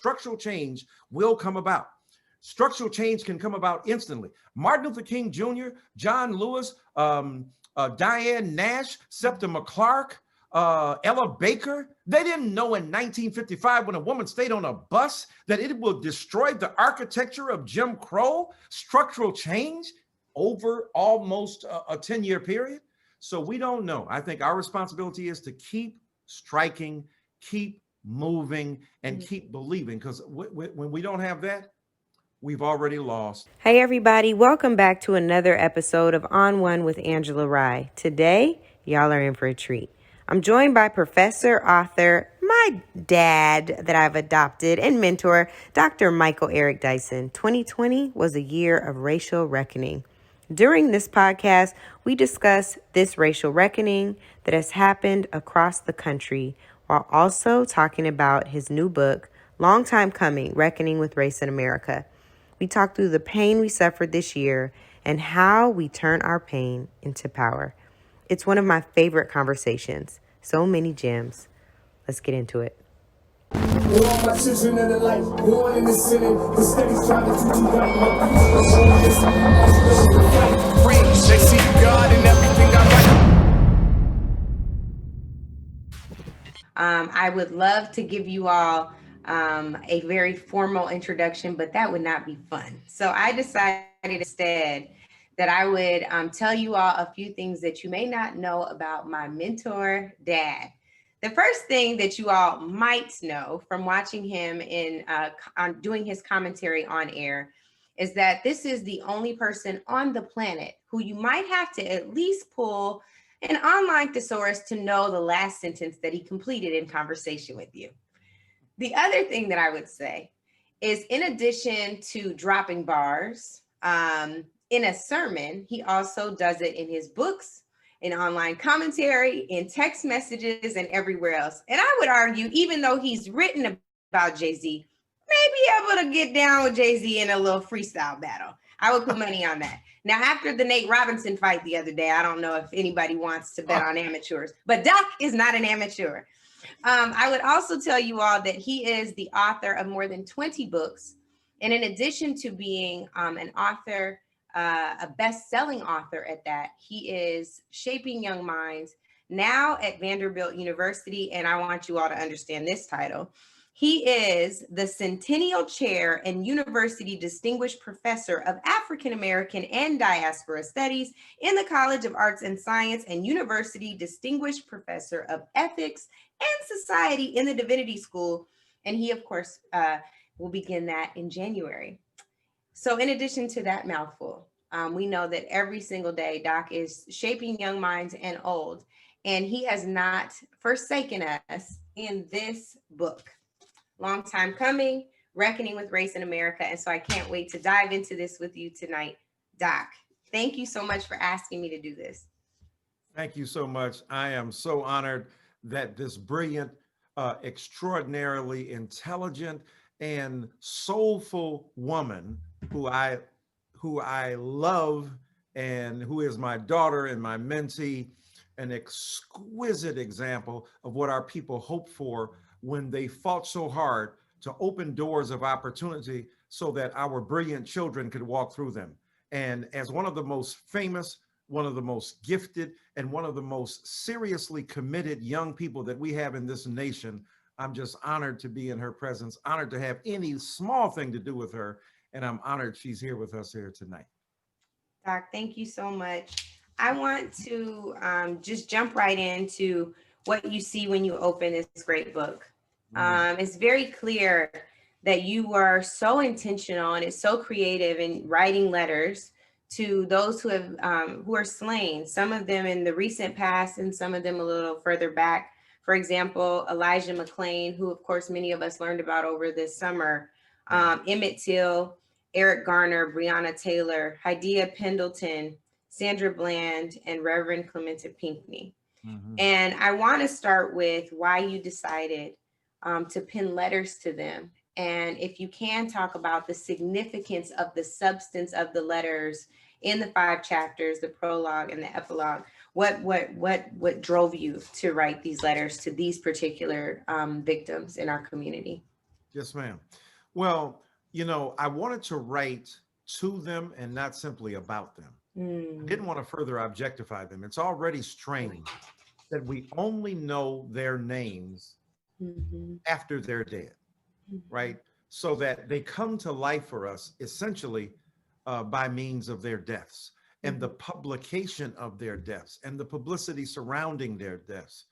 structural change will come about. Structural change can come about instantly. Martin Luther King Jr., John Lewis, Diane Nash, Septima Clark, Ella Baker, they didn't know in 1955 when a woman stayed on a bus that it will destroy the architecture of Jim Crow. Structural change over almost a 10-year period. So we don't know. I think our responsibility is to keep striking, keep moving, and keep believing, because when we don't have that, we've already lost. Hey everybody, welcome back to another episode of On One with Angela Rye. Today, y'all are in for a treat. I'm joined by professor, author, my dad that I've adopted, and mentor, Dr. Michael Eric Dyson. 2020 was a year of racial reckoning. During this podcast, we discuss this racial reckoning that has happened across the country, while also talking about his new book, Long Time Coming, Reckoning with Race in America. We talk through the pain we suffered this year and how we turn our pain into power. It's one of my favorite conversations. So many gems. Let's get into it. All my children of the light, born in the city, the steady's trying to teach you right. They see God in everything I write. I would love to give you all a very formal introduction, but that would not be fun. So I decided instead that I would tell you all a few things that you may not know about my mentor, Dad. The first thing that you all might know from watching him on doing his commentary on air is that this is the only person on the planet who you might have to at least pull an online thesaurus to know the last sentence that he completed in conversation with you. The other thing that I would say is, in addition to dropping bars in a sermon, he also does it in his books, in online commentary, in text messages, and everywhere else. And I would argue, even though he's written about Jay-Z, maybe able to get down with Jay-Z in a little freestyle battle. I would put money on that. Now, after the Nate Robinson fight the other day, I don't know if anybody wants to bet on amateurs, but Doc is not an amateur. I would also tell you all that he is the author of more than 20 books. And in addition to being an author, a best-selling author at that, he is shaping young minds now at Vanderbilt University. And I want you all to understand this title. He is the Centennial Chair and University Distinguished Professor of African American and Diaspora Studies in the College of Arts and Science and University Distinguished Professor of Ethics and Society in the Divinity School. And he, of course, will begin that in January. So in addition to that mouthful, we know that every single day, Doc is shaping young minds and old, and he has not forsaken us in this book. Long Time Coming, Reckoning with Race in America. And so I can't wait to dive into this with you tonight. Doc, thank you so much for asking me to do this. Thank you so much. I am so honored that this brilliant, extraordinarily intelligent and soulful woman who I love and who is my daughter and my mentee, an exquisite example of what our people hope for when they fought so hard to open doors of opportunity so that our brilliant children could walk through them. And as one of the most famous, one of the most gifted, and one of the most seriously committed young people that we have in this nation, I'm just honored to be in her presence, honored to have any small thing to do with her, and I'm honored she's here with us here tonight. Doc, thank you so much. I want to just jump right into what you see when you open this great book. It's very clear that you were so intentional and it's so creative in writing letters to those who are slain, some of them in the recent past and some of them a little further back. For example, Elijah McClain, who of course many of us learned about over this summer, Emmett Till, Eric Garner, Breonna Taylor, Hadiya Pendleton, Sandra Bland, and Reverend Clementa Pinckney. And I want to start with why you decided to pen letters to them. And if you can talk about the significance of the substance of the letters in the 5 chapters, the prologue and the epilogue, what drove you to write these letters to these particular victims in our community? Yes, ma'am. Well, I wanted to write to them and not simply about them. I Mm. didn't want to further objectify them. It's already strange that we only know their names Mhm. after they're dead, Mhm. right? So that they come to life for us essentially by means of their deaths and the Mhm. publication of their deaths and the publicity surrounding their deaths.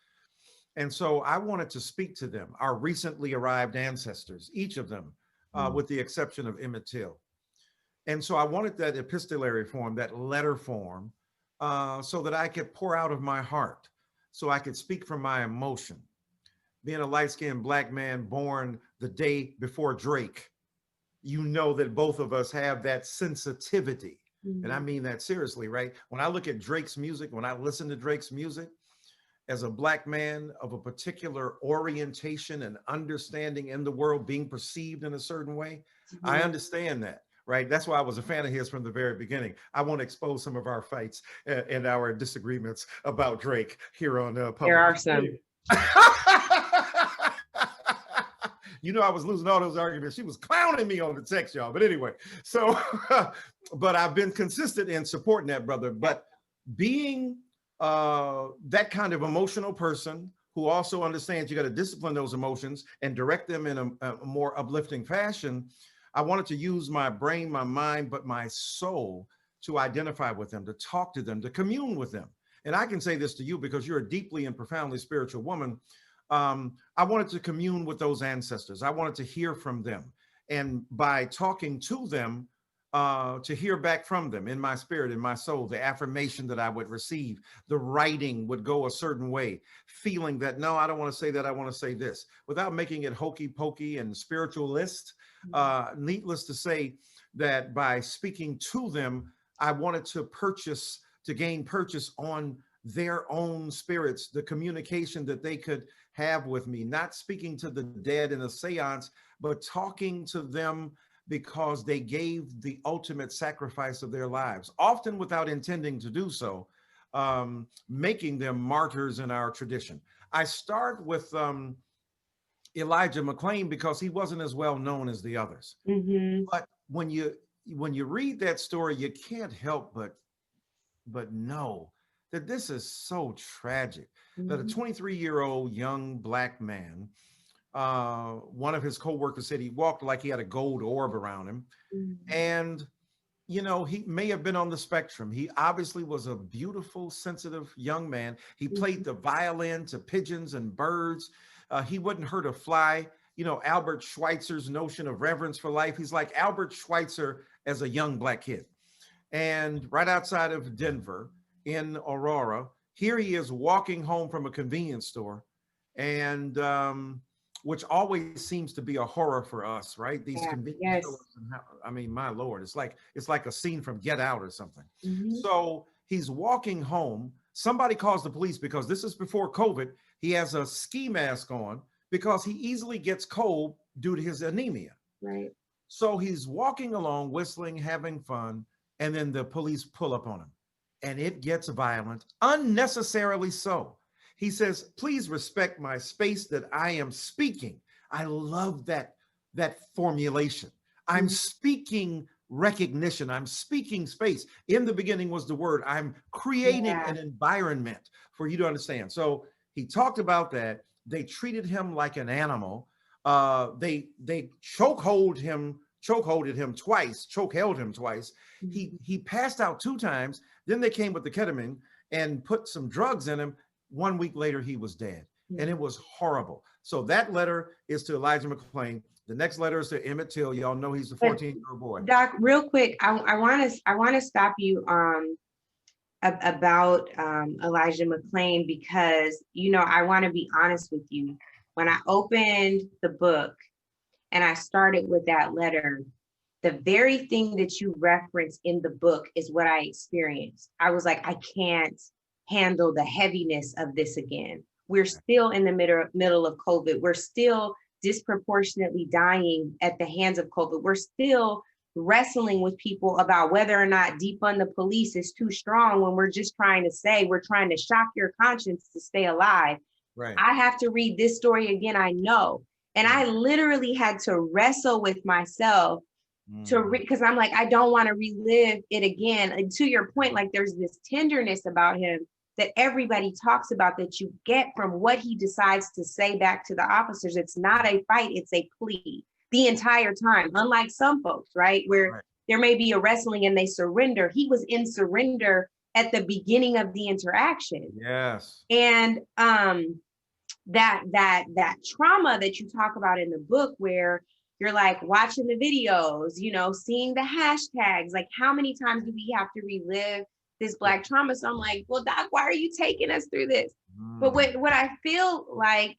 And so I wanted to speak to them, our recently arrived ancestors, each of them, Mhm. with the exception of Emmett Till. And so I wanted that epistolary form, that letter form, so that I could pour out of my heart, so I could speak from my emotion. Being a light-skinned Black man born the day before Drake, you know that both of us have that sensitivity. And I Mhm. mean that seriously, right? When I look at Drake's music, when I listen to Drake's music, as a Black man of a particular orientation and understanding in the world, being perceived in a certain way, I Mhm. understand that, right? That's why I was a fan of his from the very beginning. I won't expose some of our fights and our disagreements about Drake here on There public. are some. I was losing all those arguments. She was clowning me on the text, y'all. But anyway, so, but I've been consistent in supporting that brother. But being that kind of emotional person who also understands you got to discipline those emotions and direct them in a more uplifting fashion, I wanted to use my brain, my mind, but my soul to identify with them, to talk to them, to commune with them. And I can say this to you because you're a deeply and profoundly spiritual woman. I wanted to commune with those ancestors. I wanted to hear from them. And by talking to them, to hear back from them in my spirit, in my soul, the affirmation that I would receive, the writing would go a certain way, feeling that, no, I don't want to say that, I want to say this, without making it hokey pokey and spiritualist. Needless to say that by speaking to them, I wanted to gain purchase on their own spirits, the communication that they could have with me, not speaking to the dead in a seance, but talking to them because they gave the ultimate sacrifice of their lives, often without intending to do so, making them martyrs in our tradition. I start with Elijah McClain because he wasn't as well known as the others. Mhm. But when you read that story, you can't help but know that this is so tragic that a Mhm. 23-year-old young Black man, one of his co-workers said he walked like he had a gold orb around him. Mhm. And, he may have been on the spectrum. He obviously was a beautiful, sensitive young man. He played Mhm. the violin to pigeons and birds. He wouldn't hurt a fly. Albert Schweitzer's notion of reverence for life. He's like Albert Schweitzer as a young Black kid. And right outside of Denver in Aurora, here he is walking home from a convenience store. And which always seems to be a horror for us, right? These Yeah. convenience stores. Yes. And I mean, my Lord, it's like a scene from Get Out or something. Mhm. So he's walking home. Somebody calls the police because this is before COVID. He has a ski mask on because he easily gets cold due to his anemia. Right. So he's walking along, whistling, having fun, and then the police pull up on him. And it gets violent, unnecessarily so. He says, please respect my space that I am speaking. I love that formulation. I'm Mhm. speaking recognition. I'm speaking space. In the beginning was the word. I'm creating Yeah. an environment for you to understand. So he talked about that. They treated him like an animal. They chokeholded him twice, chokeheld him twice. Mhm. He passed out 2 times. Then they came with the ketamine and put some drugs in him. 1 week later, he was dead. And it Mhm. was horrible. So that letter is to Elijah McClain. The next letter is to Emmett Till. Y'all know he's the But 14-year-old boy. Doc, real quick, I want to stop you about Elijah McClain because I want to be honest with you. When I opened the book and I started with that letter, the very thing that you reference in the book is what I experienced. I was like, I can't handle the heaviness of this again. We're still in the middle of COVID. We're still disproportionately dying at the hands of COVID. We're still wrestling with people about whether or not defund the police is too strong when we're just trying to say we're trying to shock your conscience to stay alive. Right. I have to read this story again, I know. And I literally had to wrestle with myself to because I'm like, I don't want to relive it again. And to your point, like there's this tenderness about him that everybody talks about that you get from what he decides to say back to the officers. It's not a fight, it's a plea the entire time. Unlike some folks, right? Where there may be a wrestling and they surrender. He was in surrender at the beginning of the interaction. Yes. And that trauma that you talk about in the book, where you're like watching the videos, you know, seeing the hashtags, like how many times do we have to relive this Black trauma? So I'm like, well, Doc, why are you taking us through this? But what I feel like,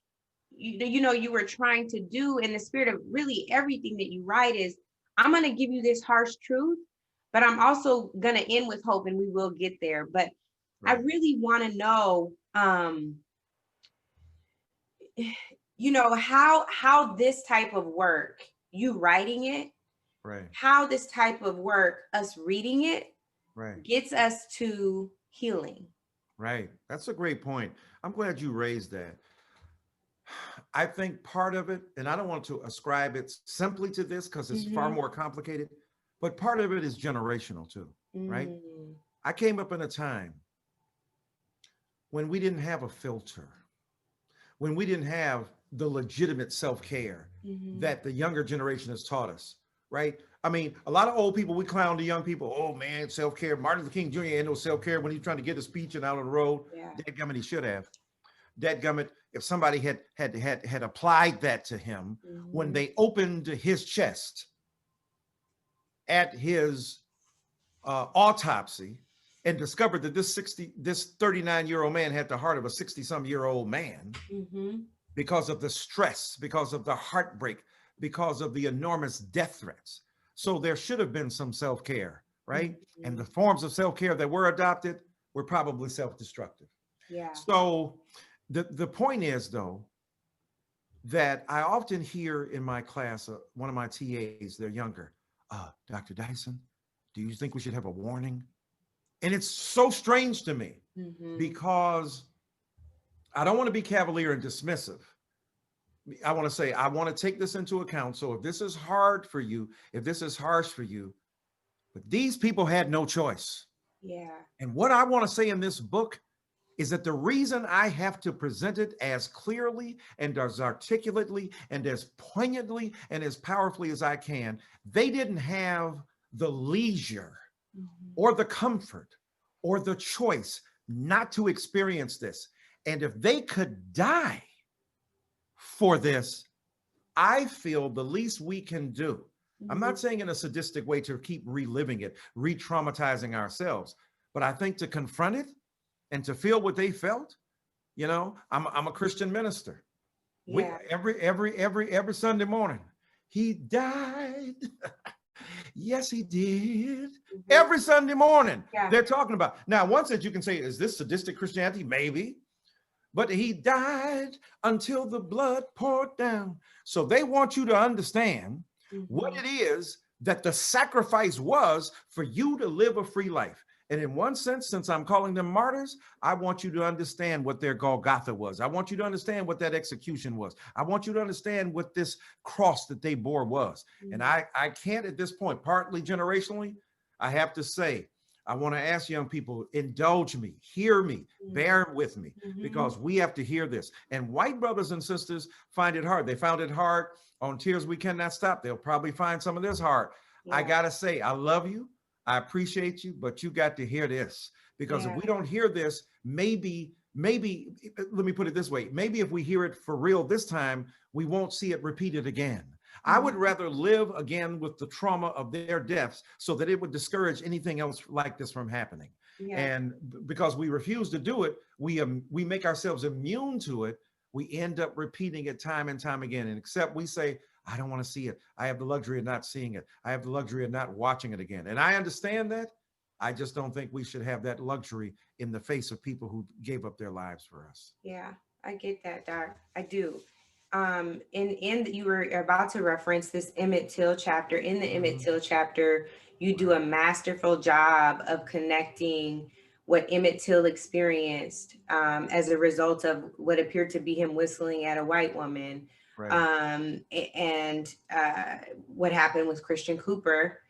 you know, you were trying to do in the spirit of really everything that you write is, I'm going to give you this harsh truth, but I'm also going to end with hope, and we will get there. But I really want to know, you know, how this type of work, you writing it, how this type of work, us reading it, gets us to healing. Right. That's a great point. I'm glad you raised that. I think part of it, and I don't want to ascribe it simply to this because it's far more complicated, but part of it is generational too, right? I came up in a time when we didn't have a filter, when we didn't have the legitimate self-care that the younger generation has taught us, right? I mean, a lot of old people, we clown the young people. Oh man, self-care. Martin Luther King Jr. had no self-care when he's trying to get a speech and out on the road. Dadgummit, he should have. Dadgummit, if somebody had applied that to him when they opened his chest at his autopsy and discovered that this 39-year-old man had the heart of a 60-some-year-old man because of the stress, because of the heartbreak, because of the enormous death threats. So there should have been some self-care, right? And the forms of self-care that were adopted were probably self-destructive. So the point is, though, that I often hear in my class, one of my TAs, they're younger, Dr. Dyson, do you think we should have a warning? And it's so strange to me because I don't want to be cavalier and dismissive. I want to say, I want to take this into account. So if this is hard for you, if this is harsh for you, but these people had no choice. And what I want to say in this book is that the reason I have to present it as clearly and as articulately and as poignantly and as powerfully as I can, they didn't have the leisure or the comfort or the choice not to experience this. And if they could die for this, I feel the least we can do. I'm not saying in a sadistic way to keep reliving it, re-traumatizing ourselves, but I think to confront it and to feel what they felt. You know, I'm a Christian minister. We, every Sunday morning, he died. Yes, he did. Every Sunday morning, they're talking about. Now, once that you can say, is this sadistic Christianity? Maybe. But he died until the blood poured down. So they want you to understand what it is that the sacrifice was for you to live a free life. And in one sense, since I'm calling them martyrs, I want you to understand what their Golgotha was. I want you to understand what that execution was. I want you to understand what this cross that they bore was. And I can't at this point, partly generationally, I have to say, I want to ask young people, indulge me, hear me, bear with me, because we have to hear this. And white brothers and sisters find it hard. They found it hard on Tears We Cannot Stop. They'll probably find some of this hard. I got to say, I love you. I appreciate you, but you got to hear this, because if we don't hear this, maybe, let me put it this way. Maybe if we hear it for real this time, we won't see it repeated again. I would rather live again with the trauma of their deaths so that it would discourage anything else like this from happening. And because we refuse to do it, we make ourselves immune to it. We end up repeating it time and time again. And except we say, I don't want to see it. I have the luxury of not seeing it. I have the luxury of not watching it again. And I understand that. I just don't think we should have that luxury in the face of people who gave up their lives for us. Yeah, I get that, Doc. I do. And you were about to reference this Emmett Till chapter. In the Emmett Till chapter, you do a masterful job of connecting what Emmett Till experienced as a result of what appeared to be him whistling at a white woman Right. And what happened with Christian Cooper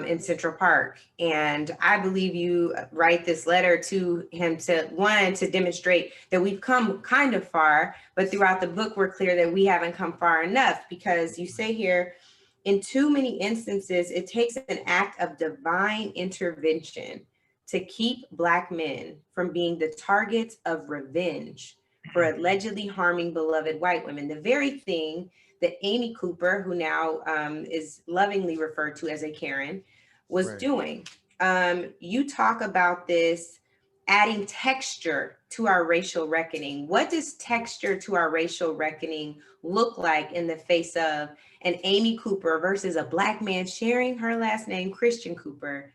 in Central Park. And I believe you write this letter to him to demonstrate that we've come kind of far, but throughout the book, we're clear that we haven't come far enough, because you say here, in too many instances, it takes an act of divine intervention to keep Black men from being the targets of revenge for allegedly harming beloved white women. The very thing that Amy Cooper, who now is lovingly referred to as a Karen, was doing. You talk about this adding texture to our racial reckoning. What does texture to our racial reckoning look like in the face of an Amy Cooper versus a Black man sharing her last name, Christian Cooper,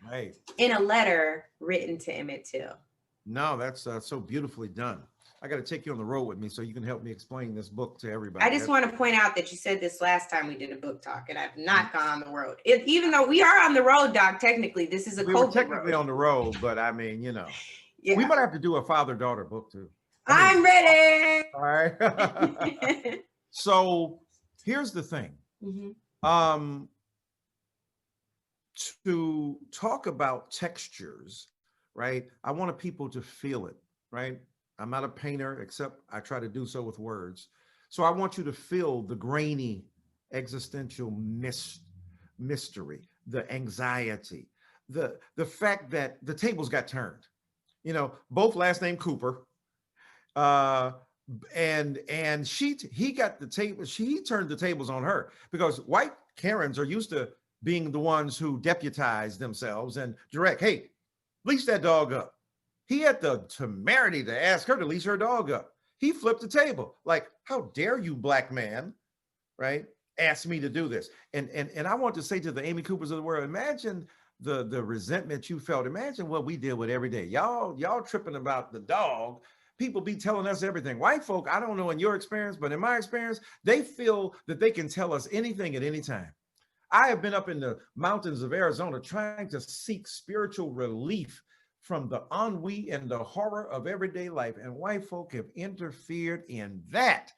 in a letter written to Emmett Till? No, that's so beautifully done. I got to take you on the road with me so you can help me explain this book to everybody. I just want to point out that you said this last time we did a book talk, and I've not gone on the road. Even though we are on the road, Doc, technically, this is a we were technically on the road, but I mean, you know, we might have to do a father-daughter book too. I'm ready. All right. So here's the thing. To talk about textures, right? I want people to feel it, right? I'm not a painter, except I try to do so with words. So I want you to feel the grainy existential mystery, the anxiety, the fact that the tables got turned. You know, both last name Cooper, and he got the table. He turned the tables on her, because white Karens are used to being the ones who deputize themselves and direct. Hey, leash that dog up. He had the temerity to ask her to leash her dog up. He flipped the table. Like, how dare you, Black man, right? Ask me to do this. And I want to say to the Amy Coopers of the world, imagine the resentment you felt. Imagine what we deal with every day. Y'all tripping about the dog. People be telling us everything. White folk, I don't know in your experience, but in my experience, they feel that they can tell us anything at any time. I have been up in the mountains of Arizona trying to seek spiritual relief from the ennui and the horror of everyday life, and white folk have interfered in that.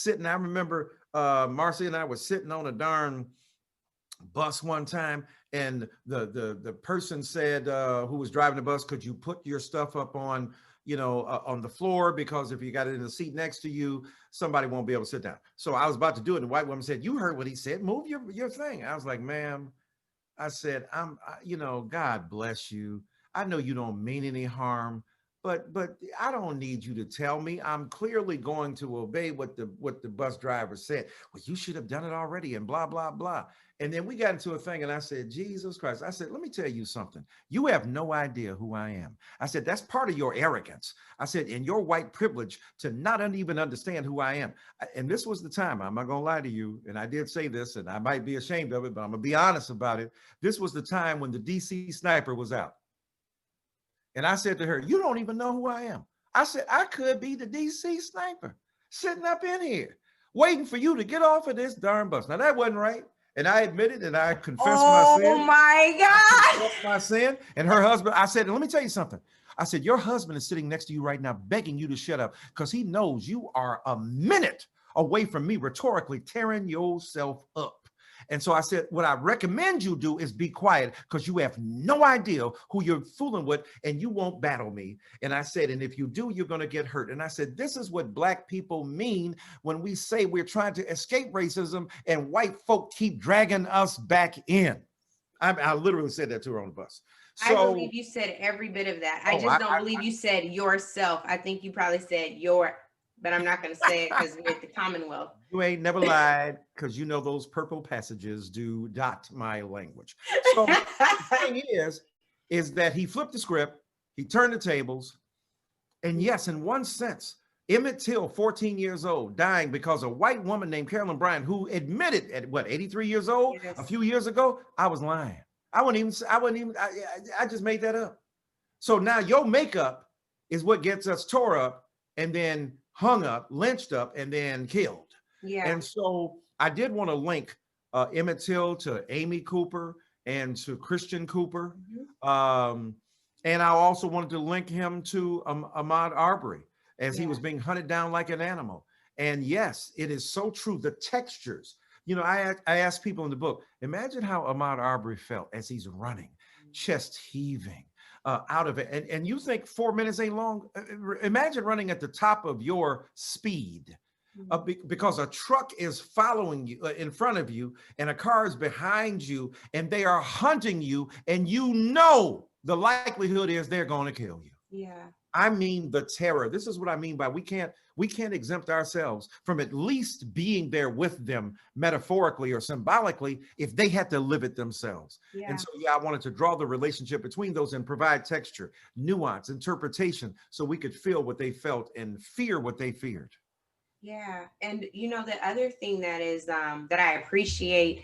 I remember Marcy and I were sitting on a darn bus one time, and the person said, who was driving the bus, could you put your stuff up on, on the floor, because if you got it in the seat next to you, somebody won't be able to sit down. So I was about to do it. The white woman said, you heard what he said, move your thing. I was like, ma'am, I said, God bless you. I know you don't mean any harm, but I don't need you to tell me. I'm clearly going to obey what the bus driver said. Well, you should have done it already, and blah, blah, blah. And then we got into a thing, and I said, Jesus Christ. I said, let me tell you something. You have no idea who I am. I said, that's part of your arrogance. I said, in your white privilege to not even understand who I am. And this was the time, I'm not going to lie to you. And I did say this, and I might be ashamed of it, but I'm going to be honest about it. This was the time when the DC sniper was out. And I said to her, you don't even know who I am. I said, I could be the DC sniper sitting up in here waiting for you to get off of this darn bus. Now, that wasn't right. And I admitted, and I confessed my sin. Oh my God. My sin. And her husband, I said, let me tell you something. I said, your husband is sitting next to you right now, begging you to shut up, because he knows you are a minute away from me rhetorically tearing yourself up. And so I said, what I recommend you do is be quiet, because you have no idea who you're fooling with, and you won't battle me. And I said, and if you do, you're going to get hurt. And I said, this is what Black people mean when we say we're trying to escape racism and white folk keep dragging us back in. I literally said that to her on the bus. So, I believe you said every bit of that. I just don't believe you said yourself. I think you probably said but I'm not going to say it because we're at the Commonwealth. You ain't never lied, because you know those purple passages do dot my language. So the thing is that he flipped the script, he turned the tables, and yes, in one sense, Emmett Till, 14 years old, dying because a white woman named Carolyn Bryant, who admitted at 83 years old, a few years ago, I was lying. I just made that up. So now your makeup is what gets us tore up and then hung up, lynched up, and then killed. Yeah. And so I did want to link Emmett Till to Amy Cooper and to Christian Cooper. And I also wanted to link him to Ahmaud Arbery as he was being hunted down like an animal. And yes, it is so true. The textures, you know, I ask people in the book, imagine how Ahmaud Arbery felt as he's running, chest heaving out of it. And you think 4 minutes ain't long? Imagine running at the top of your speed. Because a truck is following you in front of you and a car is behind you and they are hunting you, and you know the likelihood is they're going to kill you. Yeah. I mean, the terror. This is what I mean by we can't exempt ourselves from at least being there with them metaphorically or symbolically if they had to live it themselves. Yeah. And so, yeah, I wanted to draw the relationship between those and provide texture, nuance, interpretation, so we could feel what they felt and fear what they feared. Yeah. And you know, the other thing that is that I appreciate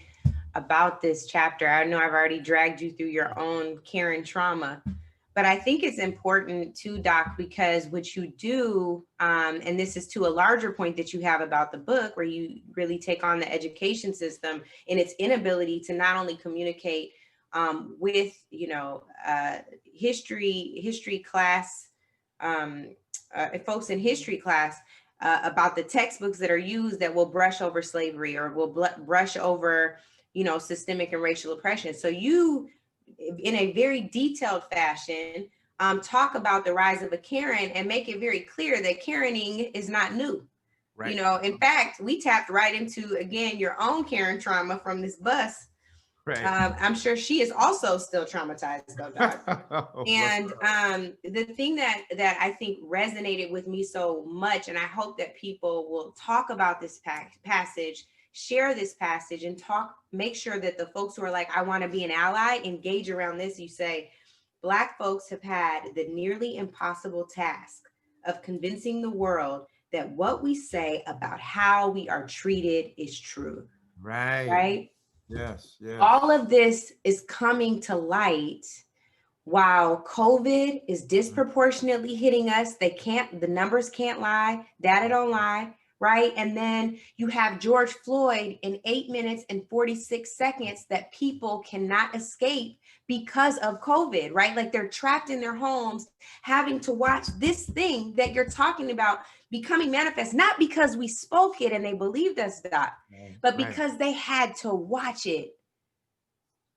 about this chapter, I know I've already dragged you through your own Karen trauma, but I think it's important too, Doc, because what you do, and this is to a larger point that you have about the book, where you really take on the education system and its inability to not only communicate with, you know, history class, folks in history class, about the textbooks that are used that will brush over slavery or will brush over, you know, systemic and racial oppression. So you, in a very detailed fashion, talk about the rise of a Karen and make it very clear that Karening is not new. Right. You know, in fact, we tapped right into, again, your own Karen trauma from this bus. Right. I'm sure she is also still traumatized, though, Doc. And the thing that I think resonated with me so much, and I hope that people will talk about this passage, share this passage, and make sure that the folks who are like, I want to be an ally, engage around this. You say, Black folks have had the nearly impossible task of convincing the world that what we say about how we are treated is true. Right. Right? Yes, yes. All of this is coming to light while COVID is disproportionately hitting us. The numbers can't lie, data don't lie, right? And then you have George Floyd in 8 minutes and 46 seconds that people cannot escape because of COVID, right? Like they're trapped in their homes having to watch this thing that you're talking about becoming manifest, not because we spoke it and they believed us, Doc, but because they had to watch it.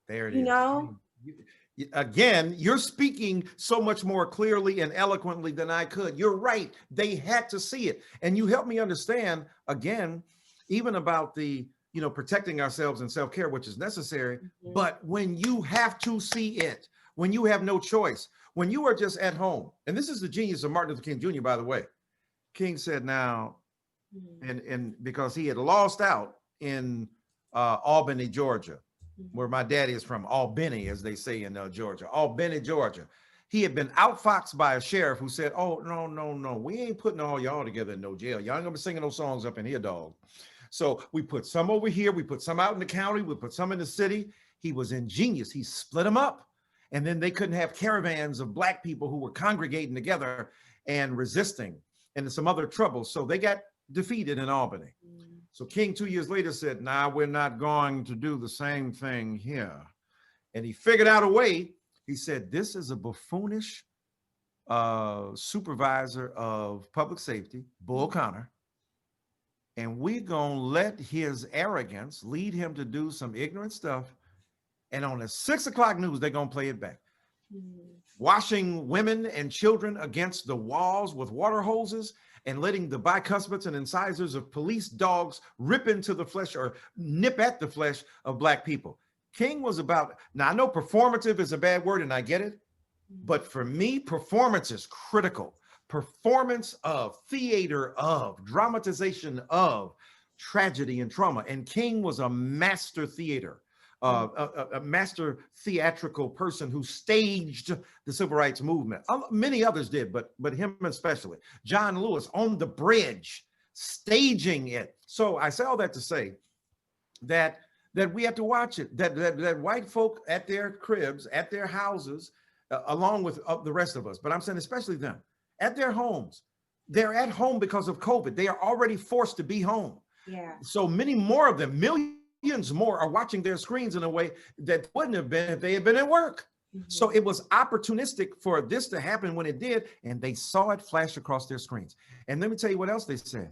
There it is. You know? Again, you're speaking so much more clearly and eloquently than I could. You're right. They had to see it. And you helped me understand, again, even about the, you know, protecting ourselves and self-care, which is necessary. Mm-hmm. But when you have to see it, when you have no choice, when you are just at home, and this is the genius of Martin Luther King Jr., by the way. King said now, and because he had lost out in Albany, Georgia, where my daddy is from, Albany, as they say in Georgia, Albany, Georgia. He had been outfoxed by a sheriff who said, oh, no, we ain't putting all y'all together in no jail. Y'all ain't gonna be singing those songs up in here, dog. So we put some over here, we put some out in the county, we put some in the city. He was ingenious. He split them up. And then they couldn't have caravans of Black people who were congregating together and resisting and some other troubles. So they got defeated in Albany. So King 2 years later said, nah, we're not going to do the same thing here. And he figured out a way. He said, this is a buffoonish supervisor of public safety, Bull Connor, and we're going to let his arrogance lead him to do some ignorant stuff. And on the 6 o'clock news, they're going to play it back. Washing women and children against the walls with water hoses and letting the bicuspids and incisors of police dogs rip into the flesh or nip at the flesh of Black people. King was about, now I know performative is a bad word and I get it, but for me, performance is critical. Performance of, theater of, dramatization of tragedy and trauma. And King was a master theater. A master theatrical person who staged the civil rights movement. Many others did, but him especially. John Lewis on the bridge, staging it. So I say all that to say that we have to watch it, that white folk at their cribs, at their houses, along with the rest of us, but I'm saying especially them, at their homes. They're at home because of COVID. They are already forced to be home. Yeah. So many more of them, millions more, are watching their screens in a way that wouldn't have been if they had been at work. So it was opportunistic for this to happen when it did, and they saw it flash across their screens. And let me tell you what else they said.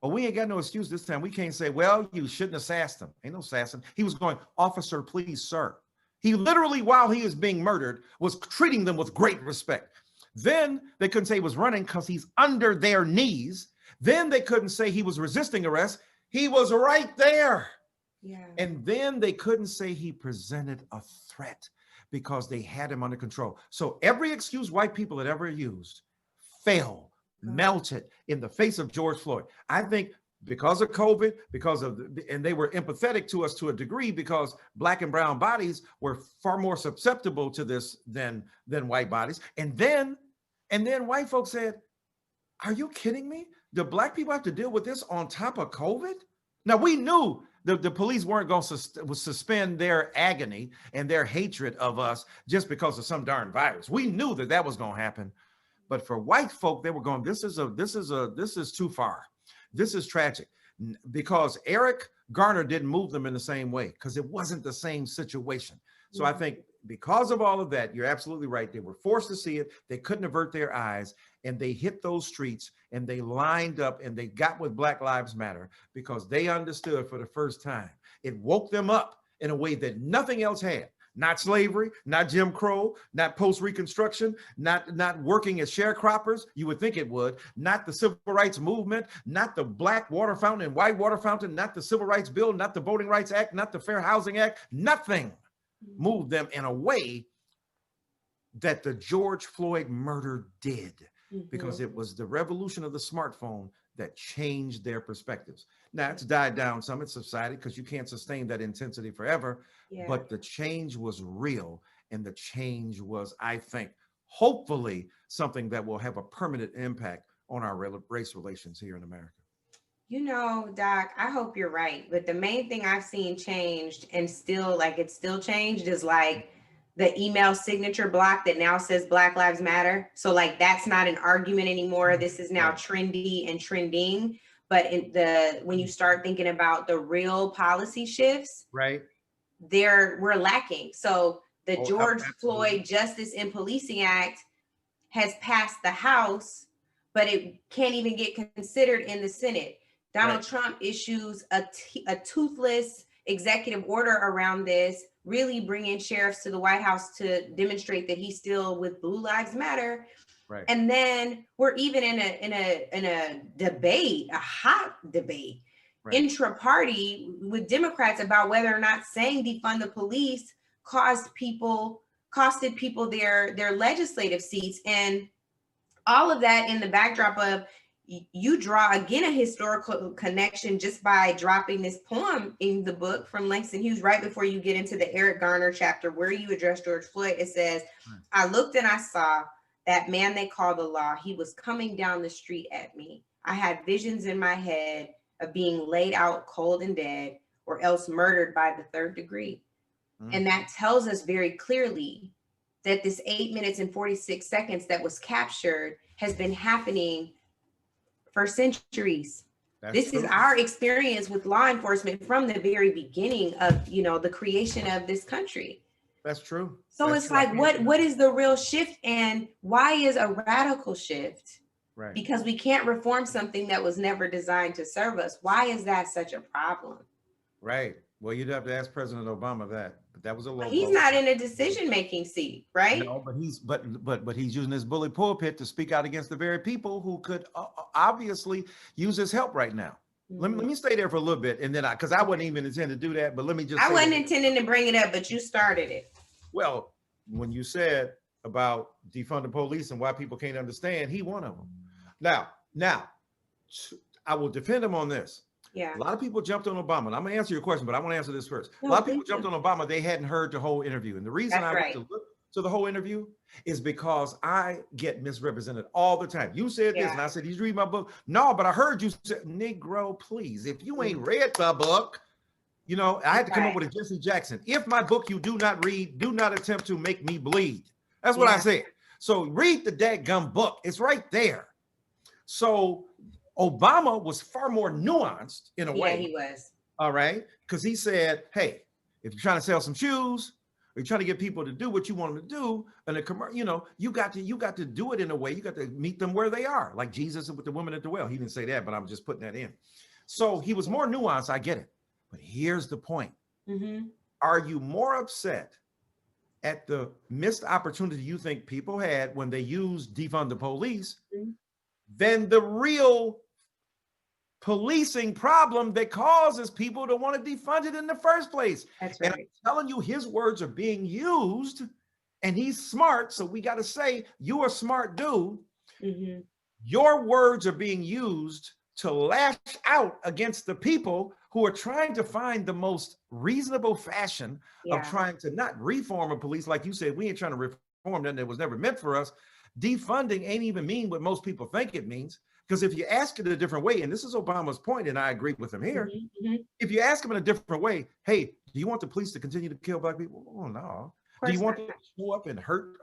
Oh, we ain't got no excuse this time. We can't say, well, you shouldn't have sassed him. Ain't no sassing. He was going, officer, please, sir. He literally, while he is being murdered, was treating them with great respect. Then they couldn't say he was running because he's under their knees. Then they couldn't say he was resisting arrest. He was right there. Yeah. And then they couldn't say he presented a threat because they had him under control. So every excuse white people had ever used fell, melted in the face of George Floyd. I think because of COVID, and they were empathetic to us to a degree because black and brown bodies were far more susceptible to this than white bodies. And then white folks said, are you kidding me? Do black people have to deal with this on top of COVID? Now, we knew the police weren't going to suspend their agony and their hatred of us just because of some darn virus. We knew that was going to happen. But for white folk, they were going, this is too far. This is tragic, because Eric Garner didn't move them in the same way because it wasn't the same situation. So I think because of all of that, you're absolutely right. They were forced to see it. They couldn't avert their eyes, and they hit those streets and they lined up and they got with Black Lives Matter because they understood for the first time. It woke them up in a way that nothing else had. Not slavery, not Jim Crow, not post-Reconstruction, not working as sharecroppers. You would think it would. Not the civil rights movement, not the black water fountain and white water fountain, not the Civil Rights Bill, not the Voting Rights Act, not the Fair Housing Act. Nothing moved them in a way that the George Floyd murder did, because it was the revolution of the smartphone that changed their perspectives. Now it's died down some in society because you can't sustain that intensity forever, but the change was real, and the change was, I think, hopefully something that will have a permanent impact on our race relations here in America. You know, Doc, I hope you're right. But the main thing I've seen changed, and still, like, it's still changed, is like the email signature block that now says Black Lives Matter. So like, that's not an argument anymore. This is now trendy and trending. But when you start thinking about the real policy shifts, right, we're lacking. So the George Floyd Justice in Policing Act has passed the House, but it can't even get considered in the Senate. Donald Trump issues a toothless executive order around this, really bringing sheriffs to the White House to demonstrate that he's still with Blue Lives Matter. Right. And then we're even in a debate, a hot debate, intra-party with Democrats about whether or not saying defund the police costed people their legislative seats. And all of that in the backdrop of, you draw again a historical connection just by dropping this poem in the book from Langston Hughes right before you get into the Eric Garner chapter where you address George Floyd. It says, I looked and I saw that man they call the law. He was coming down the street at me. I had visions in my head of being laid out cold and dead, or else murdered by the third degree. And that tells us very clearly that this 8 minutes and 46 seconds that was captured has been happening for centuries. This is our experience with law enforcement from the very beginning of, the creation of this country. That's true. So it's like, what is the real shift, and why is a radical shift? Right. Because we can't reform something that was never designed to serve us. Why is that such a problem? Right. Well, you'd have to ask President Obama that, but that was a little. He's not in a decision-making seat, right? No, but he's using his bully pulpit to speak out against the very people who could obviously use his help right now. Let me stay there for a little bit, and then because I wasn't even intending to do that, but let me just. I wasn't intending to bring it up, but you started it. Well, when you said about defund the police and why people can't understand, he one of them. Now, I will defend him on this. Yeah. A lot of people jumped on Obama. And I'm going to answer your question, but I want to answer this first. A lot of people jumped on Obama. They hadn't heard the whole interview. And the reason I went to look to the whole interview is because I get misrepresented all the time. You said this, and I said, "Did you read my book?" No, but I heard you say, "Negro, please, if you ain't read the book," I had to come up with a Jesse Jackson. If my book you do not read, do not attempt to make me bleed. That's what I said. So read the dadgum book. It's right there. So Obama was far more nuanced in a way. Yeah, he was. All right. Because he said, hey, if you're trying to sell some shoes, You're trying to get people to do what you want them to do. And you got to do it in a way. You got to meet them where they are, like Jesus with the woman at the well. He didn't say that, but I'm just putting that in. So he was more nuanced. I get it. But here's the point. Are you more upset at the missed opportunity you think people had when they used defund the police than the real policing problem that causes people to want to defund it in the first place? That's right. And I'm telling you, his words are being used, and he's smart. So we got to say, you a smart dude. Your words are being used to lash out against the people who are trying to find the most reasonable fashion of trying to not reform a police. Like you said, we ain't trying to reform that. It was never meant for us. Defunding ain't even mean what most people think it means. Because if you ask it a different way, and this is Obama's point, and I agree with him here, if you ask him in a different way, hey, do you want the police to continue to kill Black people? Oh, no. Do you want them to show up and hurt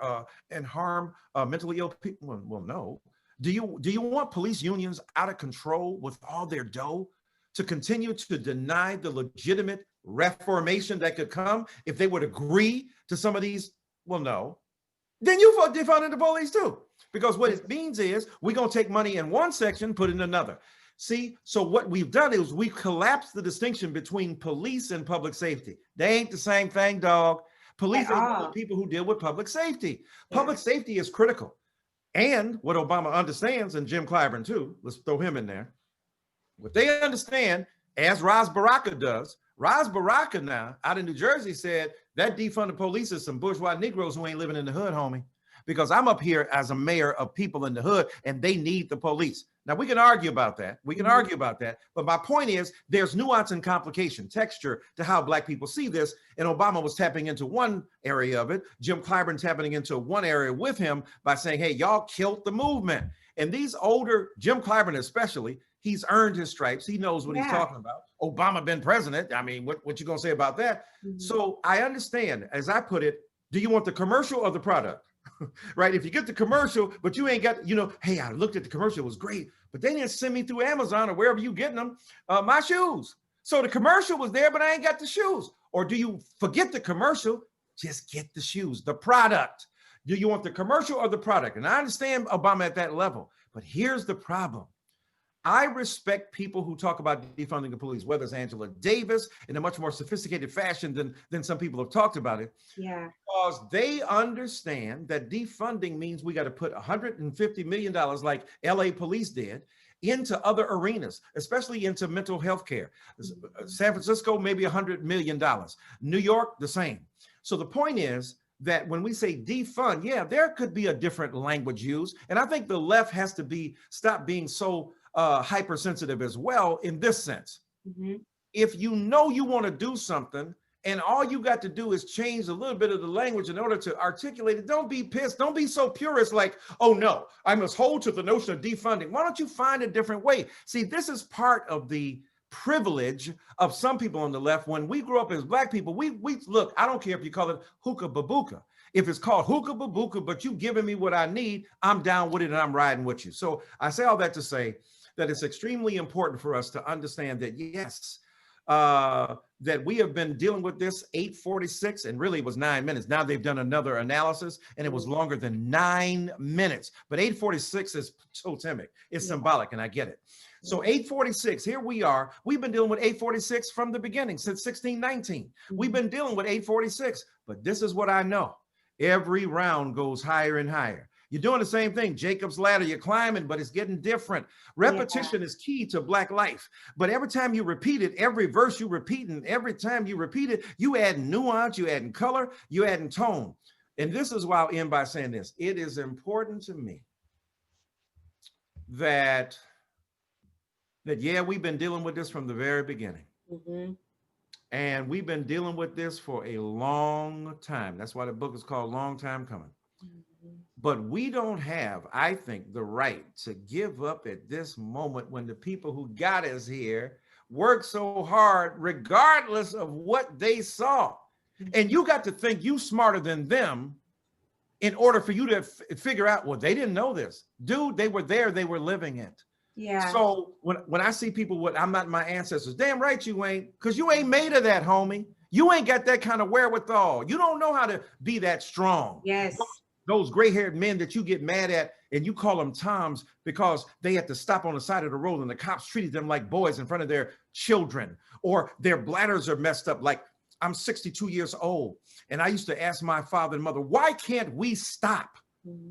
and harm mentally ill people? Well, no. Do you want police unions out of control with all their dough to continue to deny the legitimate reformation that could come if they would agree to some of these? Well, no. Then you defunding the police too. Because what it means is we're going to take money in one section, put it in another. See, so what we've done is we've collapsed the distinction between police and public safety. They ain't the same thing, dog. Police are people who deal with public safety. Public safety is critical. And what Obama understands, and Jim Clyburn too, let's throw him in there. What they understand, as Ras Baraka does, Ras Baraka now out in New Jersey said that defund the police is some bourgeois Negroes who ain't living in the hood, homie. Because I'm up here as a mayor of people in the hood and they need the police. Now we can argue about that. We can argue about that. But my point is there's nuance and complication, texture to how Black people see this. And Obama was tapping into one area of it. Jim Clyburn tapping into one area with him by saying, hey, y'all killed the movement. And these older, Jim Clyburn especially, he's earned his stripes. He knows what he's talking about. Obama been president. I mean, what you gonna say about that? So I understand, as I put it, do you want the commercial or the product? Right? If you get the commercial, but you ain't got, hey, I looked at the commercial, it was great, but they didn't send me through Amazon or wherever you getting them, my shoes. So the commercial was there, but I ain't got the shoes. Or do you forget the commercial, just get the shoes, the product? Do you want the commercial or the product? And I understand Obama at that level, but here's the problem. I respect people who talk about defunding the police, whether it's Angela Davis in a much more sophisticated fashion than some people have talked about it. Yeah. Because they understand that defunding means we got to put $150 million like LA police did into other arenas, especially into mental health care. San Francisco, maybe $100 million. New York, the same. So the point is that when we say defund, yeah, there could be a different language used. And I think the left has to stop being so hypersensitive as well in this sense. If you know you want to do something and all you got to do is change a little bit of the language in order to articulate it, don't be pissed. Don't be so purist like, oh no, I must hold to the notion of defunding. Why don't you find a different way? See, this is part of the privilege of some people on the left. When we grew up as Black people, we look, I don't care if you call it hookah babuka. If it's called hookah babuka, but you giving me what I need, I'm down with it and I'm riding with you. So I say all that to say that it's extremely important for us to understand that, yes, that we have been dealing with this 8:46, and really it was 9 minutes. Now they've done another analysis and it was longer than 9 minutes, but 8:46 is totemic. It's symbolic, and I get it. So 8:46, here we are. We've been dealing with 8:46 from the beginning, since 1619. We've been dealing with 8:46, but this is what I know. Every round goes higher and higher. You're doing the same thing, Jacob's ladder, you're climbing, but it's getting different. Repetition is key to Black life. But every time you repeat it, every verse you repeat, and every time you repeat it, you add nuance, you add color, you add tone. And this is why I'll end by saying this. It is important to me that yeah, we've been dealing with this from the very beginning. And we've been dealing with this for a long time. That's why the book is called Long Time Coming. But we don't have, I think, the right to give up at this moment when the people who got us here worked so hard, regardless of what they saw. And you got to think you smarter than them in order for you to figure out, well, they didn't know this. Dude, they were there, they were living it. Yeah. So when I see people, I'm not my ancestors, damn right you ain't, because you ain't made of that, homie. You ain't got that kind of wherewithal. You don't know how to be that strong. Yes. Those gray-haired men that you get mad at and you call them Toms because they had to stop on the side of the road and the cops treated them like boys in front of their children, or their bladders are messed up. Like, I'm 62 years old and I used to ask my father and mother, why can't we stop?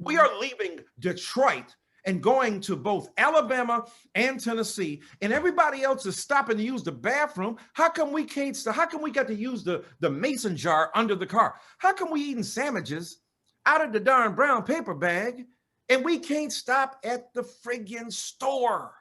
We are leaving Detroit and going to both Alabama and Tennessee, and everybody else is stopping to use the bathroom. How come we can't stop? How come we got to use the mason jar under the car? How come we eating sandwiches out of the darn brown paper bag and we can't stop at the friggin' store?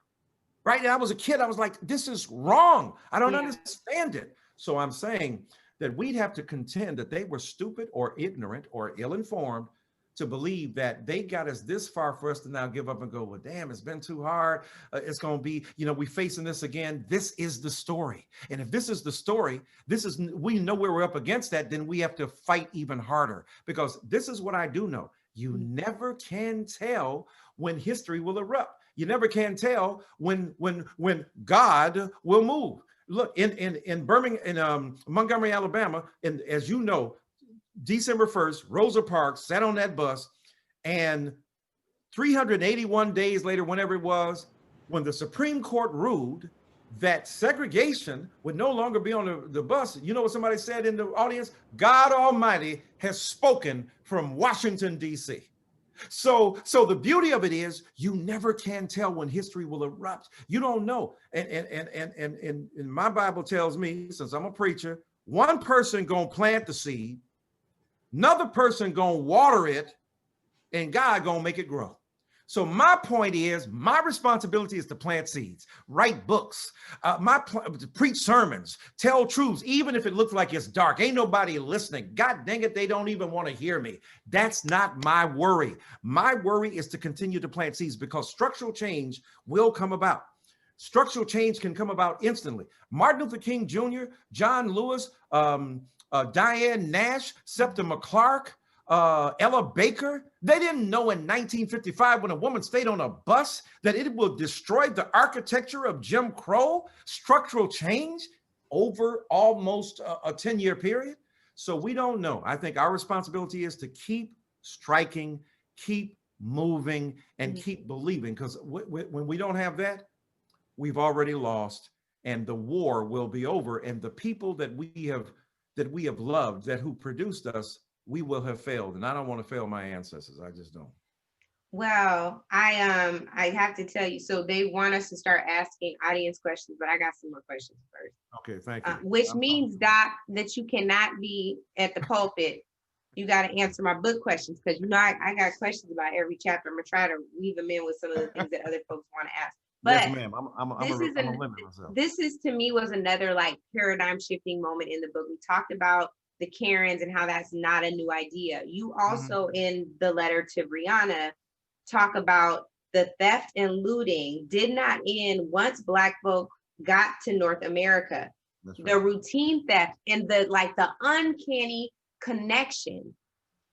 Right? And I was a kid, I was like, this is wrong. I don't understand it. So I'm saying that we'd have to contend that they were stupid or ignorant or ill-informed to believe that they got us this far for us to now give up and go, well, damn, it's been too hard. It's going to be, we facing this again. This is the story. And if this is the story, we know where we're up against that, then we have to fight even harder, because this is what I do know. You never can tell when history will erupt. You never can tell when God will move. Look, in Birmingham, in Montgomery, Alabama, and as you know, December 1st, Rosa Parks sat on that bus, and 381 days later, whenever it was, when the Supreme Court ruled that segregation would no longer be on the bus, you know what somebody said in the audience? God Almighty has spoken from Washington, D.C. So the beauty of it is you never can tell when history will erupt. You don't know. And my Bible tells me, since I'm a preacher, one person gonna plant the seed, another person gonna water it, and God gonna make it grow. So my point is, my responsibility is to plant seeds, write books, preach sermons, tell truths, even if it looks like it's dark. Ain't nobody listening. God dang it, they don't even want to hear me. That's not my worry. My worry is to continue to plant seeds, because structural change will come about. Structural change can come about instantly. Martin Luther King Jr., John Lewis, Diane Nash, Septima Clark, Ella Baker, they didn't know in 1955 when a woman stayed on a bus that it will destroy the architecture of Jim Crow. Structural change over almost a 10-year period. So we don't know. I think our responsibility is to keep striking, keep moving, and keep believing, because when we don't have that, we've already lost, and the war will be over, and the people that we have loved, that who produced us, we will have failed. And I don't want to fail my ancestors. I just don't. Well, I have to tell you, so they want us to start asking audience questions, but I got some more questions first. Okay, thank you. Which means, Doc, that you cannot be at the pulpit. You got to answer my book questions, because I got questions about every chapter. I'm gonna try to weave them in with some of the things that other folks want to ask. But yes, ma'am. I'm gonna limit myself. This is, to me, was another like paradigm shifting moment in the book. We talked about the Karens and how that's not a new idea. You also, in the letter to Brianna, talk about the theft and looting did not end once Black folk got to North America. That's right. The routine theft and the uncanny connection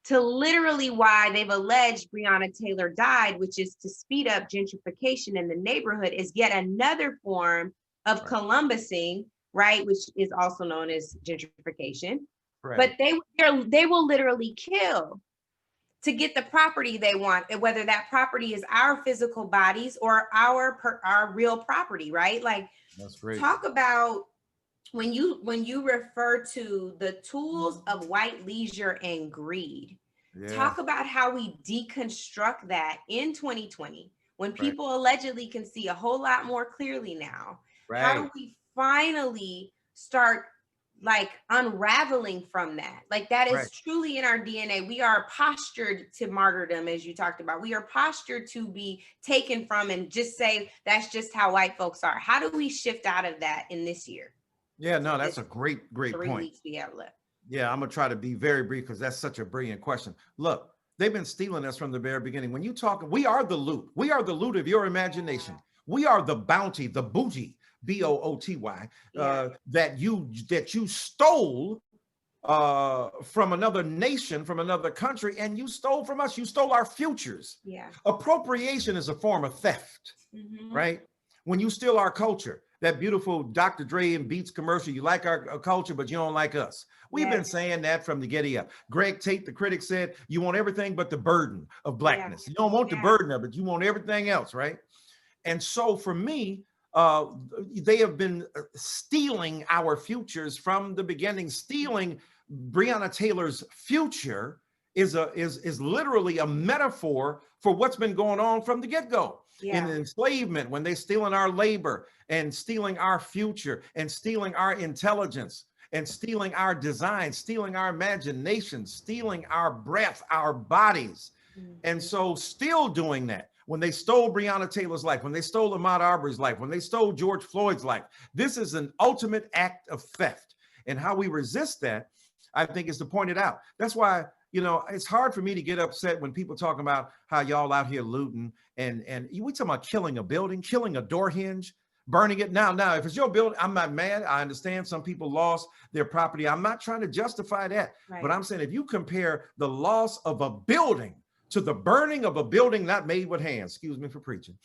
to literally why they've alleged Breonna Taylor died, which is to speed up gentrification in the neighborhood, is yet another form of Columbusing, right? Which is also known as gentrification. Right. But they will literally kill to get the property they want, whether that property is our physical bodies or our real property, right? Like, that's great. Talk about when you refer to the tools of white leisure and greed. Yeah. Talk about how we deconstruct that in 2020, when people allegedly can see a whole lot more clearly now. Right. How do we finally start unraveling from that? That is truly in our DNA. We are postured to martyrdom, as you talked about. We are postured to be taken from and just say, that's just how white folks are. How do we shift out of that in this year? Yeah, no, that's a great point. 3 weeks we have left. Yeah, I'm gonna try to be very brief, because that's such a brilliant question. Look, they've been stealing us from the very beginning. When you talk, we are the loot. We are the loot of your imagination. We are the bounty, the booty, B-O-O-T-Y, that you stole from another nation, from another country, and you stole from us. You stole our futures. Yeah. Appropriation is a form of theft, right? When you steal our culture. that beautiful Dr. Dre and Beats commercial. You like our culture, but you don't like us. We've been saying that from the giddy up. Greg Tate, the critic, said, you want everything but the burden of blackness. You don't want the burden of it. You want everything else, right? And so for me, they have been stealing our futures from the beginning. Stealing Breonna Taylor's future is literally a metaphor for what's been going on from the get-go. In enslavement, when they're stealing our labor and stealing our future and stealing our intelligence and stealing our design, stealing our imagination, stealing our breath, our bodies. And so still doing that. When they stole Breonna Taylor's life, when they stole Ahmaud Arbery's life, when they stole George Floyd's life, this is an ultimate act of theft. And how we resist that, I think, is to point it out. That's why, you know, it's hard for me to get upset when people talk about how y'all out here looting and we talking about killing a building, killing a door hinge, burning it. Now, if it's your building, I'm not mad. I understand some people lost their property. I'm not trying to justify that. But I'm saying if you compare the loss of a building to the burning of a building not made with hands, excuse me for preaching,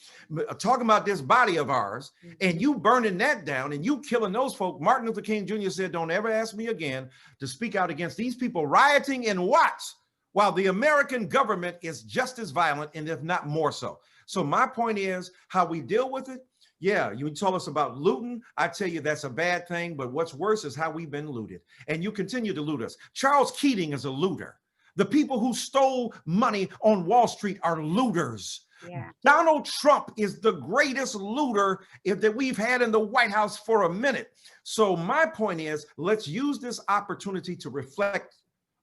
talking about this body of ours, and you burning that down and you killing those folk. Martin Luther King Jr. said, don't ever ask me again to speak out against these people rioting in Watts while the American government is just as violent and if not more so. So my point is how we deal with it. Yeah, you told us about looting. I tell you, that's a bad thing. But what's worse is how we've been looted. And you continue to loot us. Charles Keating is a looter. The people who stole money on Wall Street are looters. Donald Trump is the greatest looter that we've had in the White House for a minute. So my point is, let's use this opportunity to reflect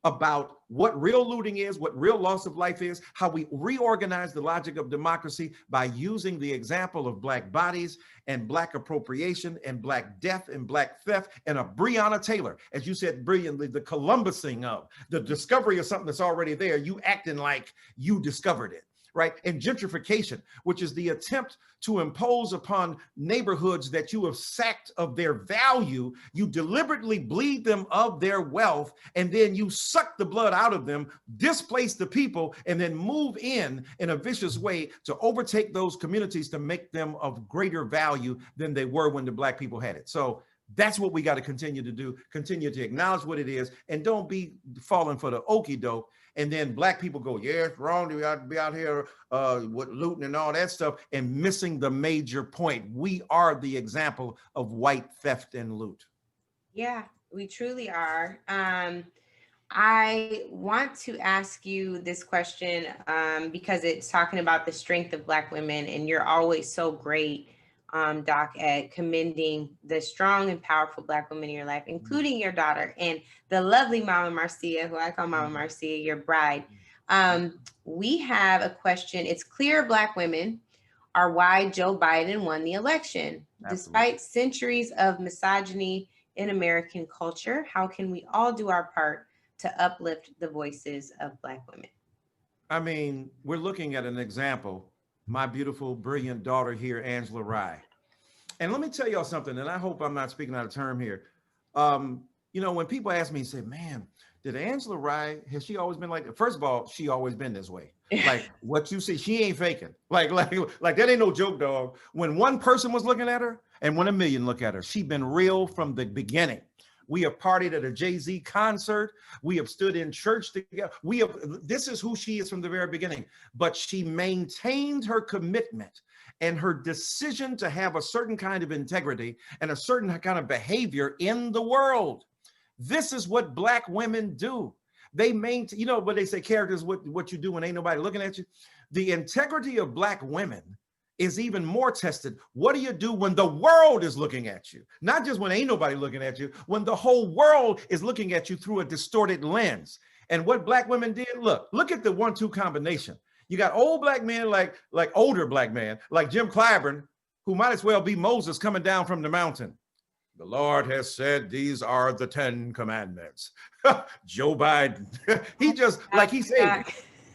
about what real looting is, what real loss of life is, how we reorganize the logic of democracy by using the example of Black bodies and Black appropriation and Black death and Black theft and a Breonna Taylor, as you said brilliantly, the Columbusing of the discovery of something that's already there, you acting like you discovered it. Right? And gentrification, which is the attempt to impose upon neighborhoods that you have sacked of their value, you deliberately bleed them of their wealth, and then you suck the blood out of them, displace the people, and then move in a vicious way to overtake those communities to make them of greater value than they were when the Black people had it. So that's what we got to continue to do, continue to acknowledge what it is, and don't be falling for the okie doke. And then Black people go, yeah, it's wrong to be out here with looting and all that stuff, and missing the major point. We are the example of white theft and loot. Yeah, we truly are. I want to ask you this question because it's talking about the strength of Black women, and you're always so great, Doc, at commending the strong and powerful Black women in your life, including your daughter and the lovely Mama Marcia, who I call Mama Marcia, your bride. We have a question. It's clear Black women are why Joe Biden won the election. Absolutely. Despite centuries of misogyny in American culture, how can we all do our part to uplift the voices of Black women? I mean, we're looking at an example. My beautiful, brilliant daughter here, Angela Rye. And let me tell y'all something, and I hope I'm not speaking out of term here. You know, when people ask me, say, man, did Angela Rye, has she always been like that? First of all, she always been this way. Like what you see, she ain't faking. Like that ain't no joke, dog. When one person was looking at her and when a million look at her, she been real from the beginning. We have partied at a Jay-Z concert. We have stood in church together. This is who she is from the very beginning. But she maintained her commitment and her decision to have a certain kind of integrity and a certain kind of behavior in the world. This is what Black women do. They maintain, you know, what they say, character is what you do when ain't nobody looking at you. The integrity of Black women is even more tested. What do you do when the world is looking at you? Not just when ain't nobody looking at you, when the whole world is looking at you through a distorted lens. And what Black women did, look at the 1-2 combination. You got old Black men, like older Black men, like Jim Clyburn, who might as well be Moses coming down from the mountain. The Lord has said, these are the 10 commandments. Joe Biden, he just, like he saved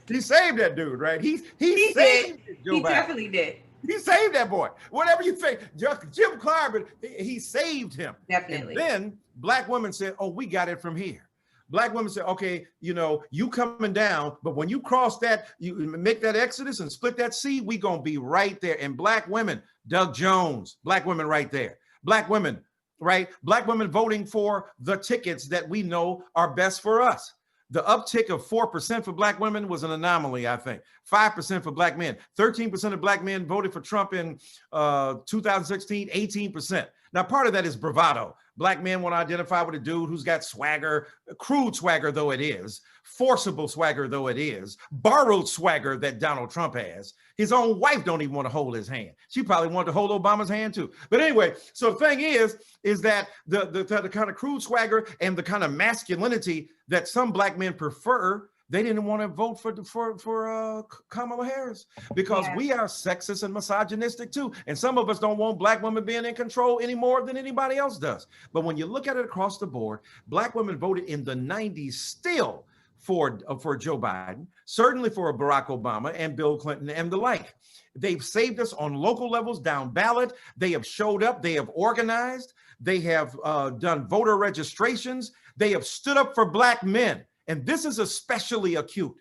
that dude, right? He saved Joe Biden. He definitely did. He saved that boy. Whatever you think, Jim Clyburn, he saved him. Definitely. And then Black women said, oh, we got it from here. Black women said, okay, you know, you coming down, but when you cross that, you make that exodus and split that sea, we gonna be right there. And Black women, Doug Jones, Black women right there. Black women, right? Black women voting for the tickets that we know are best for us. The uptick of 4% for Black women was an anomaly, I think. 5% for Black men. 13% of Black men voted for Trump in 2016, 18%. Now, part of that is bravado. Black men want to identify with a dude who's got swagger, crude swagger though it is, forcible swagger though it is, borrowed swagger that Donald Trump has. His own wife don't even want to hold his hand. She probably wanted to hold Obama's hand too. But anyway, so the thing is that the kind of crude swagger and the kind of masculinity that some Black men prefer, they didn't want to vote for Kamala Harris because we are sexist and misogynistic too. And some of us don't want Black women being in control any more than anybody else does. But when you look at it across the board, Black women voted in the 90s still for Joe Biden, certainly for Barack Obama and Bill Clinton and the like. They've saved us on local levels, down ballot. They have showed up. They have organized. They have done voter registrations. They have stood up for Black men. And this is especially acute.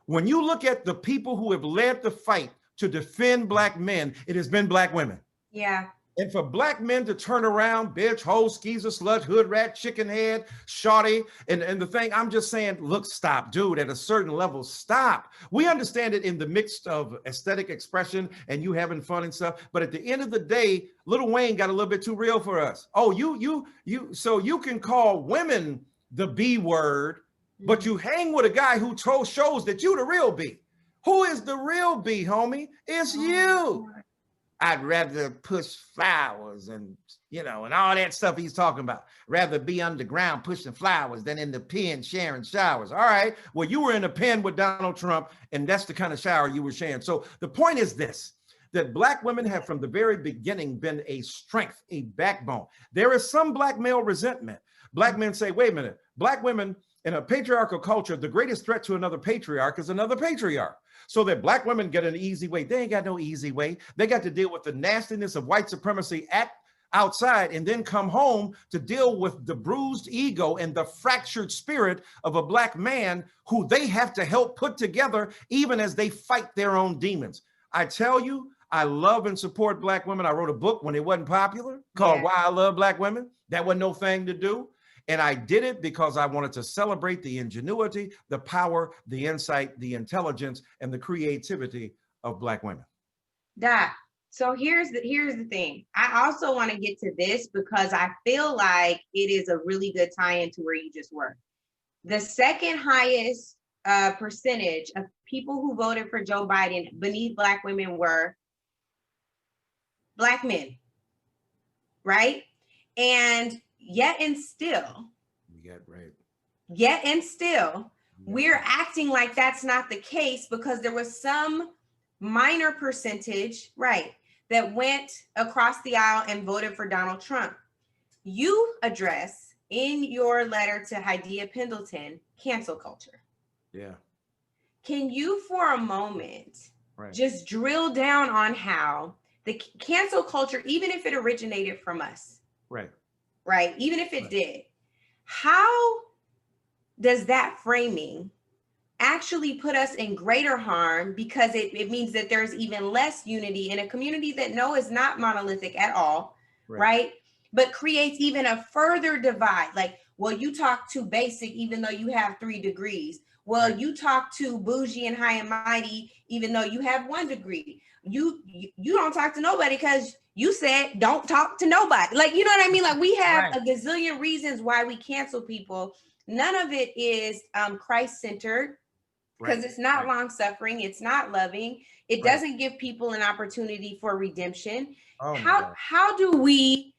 When you look at the people who have led the fight to defend Black men, it has been Black women. Yeah. And for Black men to turn around, bitch, hoe, skeezer, slut, hood rat, chicken head, shawty, and the thing, I'm just saying, look, stop, dude, at a certain level, stop. We understand it in the mix of aesthetic expression and you having fun and stuff, but at the end of the day, Lil Wayne got a little bit too real for us. Oh, so you can call women the B word, but you hang with a guy who shows that you the real B. Who is the real B, homie? It's you. I'd rather push flowers and, and all that stuff he's talking about. Rather be underground pushing flowers than in the pen sharing showers. All right. Well, you were in a pen with Donald Trump, and that's the kind of shower you were sharing. So the point is this, that Black women have from the very beginning been a strength, a backbone. There is some Black male resentment. Black men say, wait a minute, Black women in a patriarchal culture, the greatest threat to another patriarch is another patriarch. So that Black women get an easy way. They ain't got no easy way. They got to deal with the nastiness of white supremacy outside and then come home to deal with the bruised ego and the fractured spirit of a Black man who they have to help put together even as they fight their own demons. I tell you, I love and support Black women. I wrote a book when it wasn't popular called Why I Love Black Women. That wasn't no thing to do. And I did it because I wanted to celebrate the ingenuity, the power, the insight, the intelligence, and the creativity of Black women. Doc, so here's the thing. I also want to get to this because I feel like it is a really good tie-in to where you just were. The second highest percentage of people who voted for Joe Biden beneath Black women were Black men, right? And yet and still, we're acting like that's not the case because there was some minor percentage, right, that went across the aisle and voted for Donald Trump. You address in your letter to Hydea Pendleton cancel culture. Yeah. Can you for a moment just drill down on how the cancel culture, even if it originated from us, right? Even if it did, how does that framing actually put us in greater harm because it means that there's even less unity in a community that is not monolithic at all, right? But creates even a further divide. Like, well, you talk too basic even though you have 3 degrees. Well, you talk too bougie and high and mighty even though you have 1 degree. You don't talk to nobody because you said don't talk to nobody. Like, you know what I mean? Like, we have a gazillion reasons why we cancel people. None of it is Christ-centered because it's not long-suffering. It's not loving. It doesn't give people an opportunity for redemption. How do we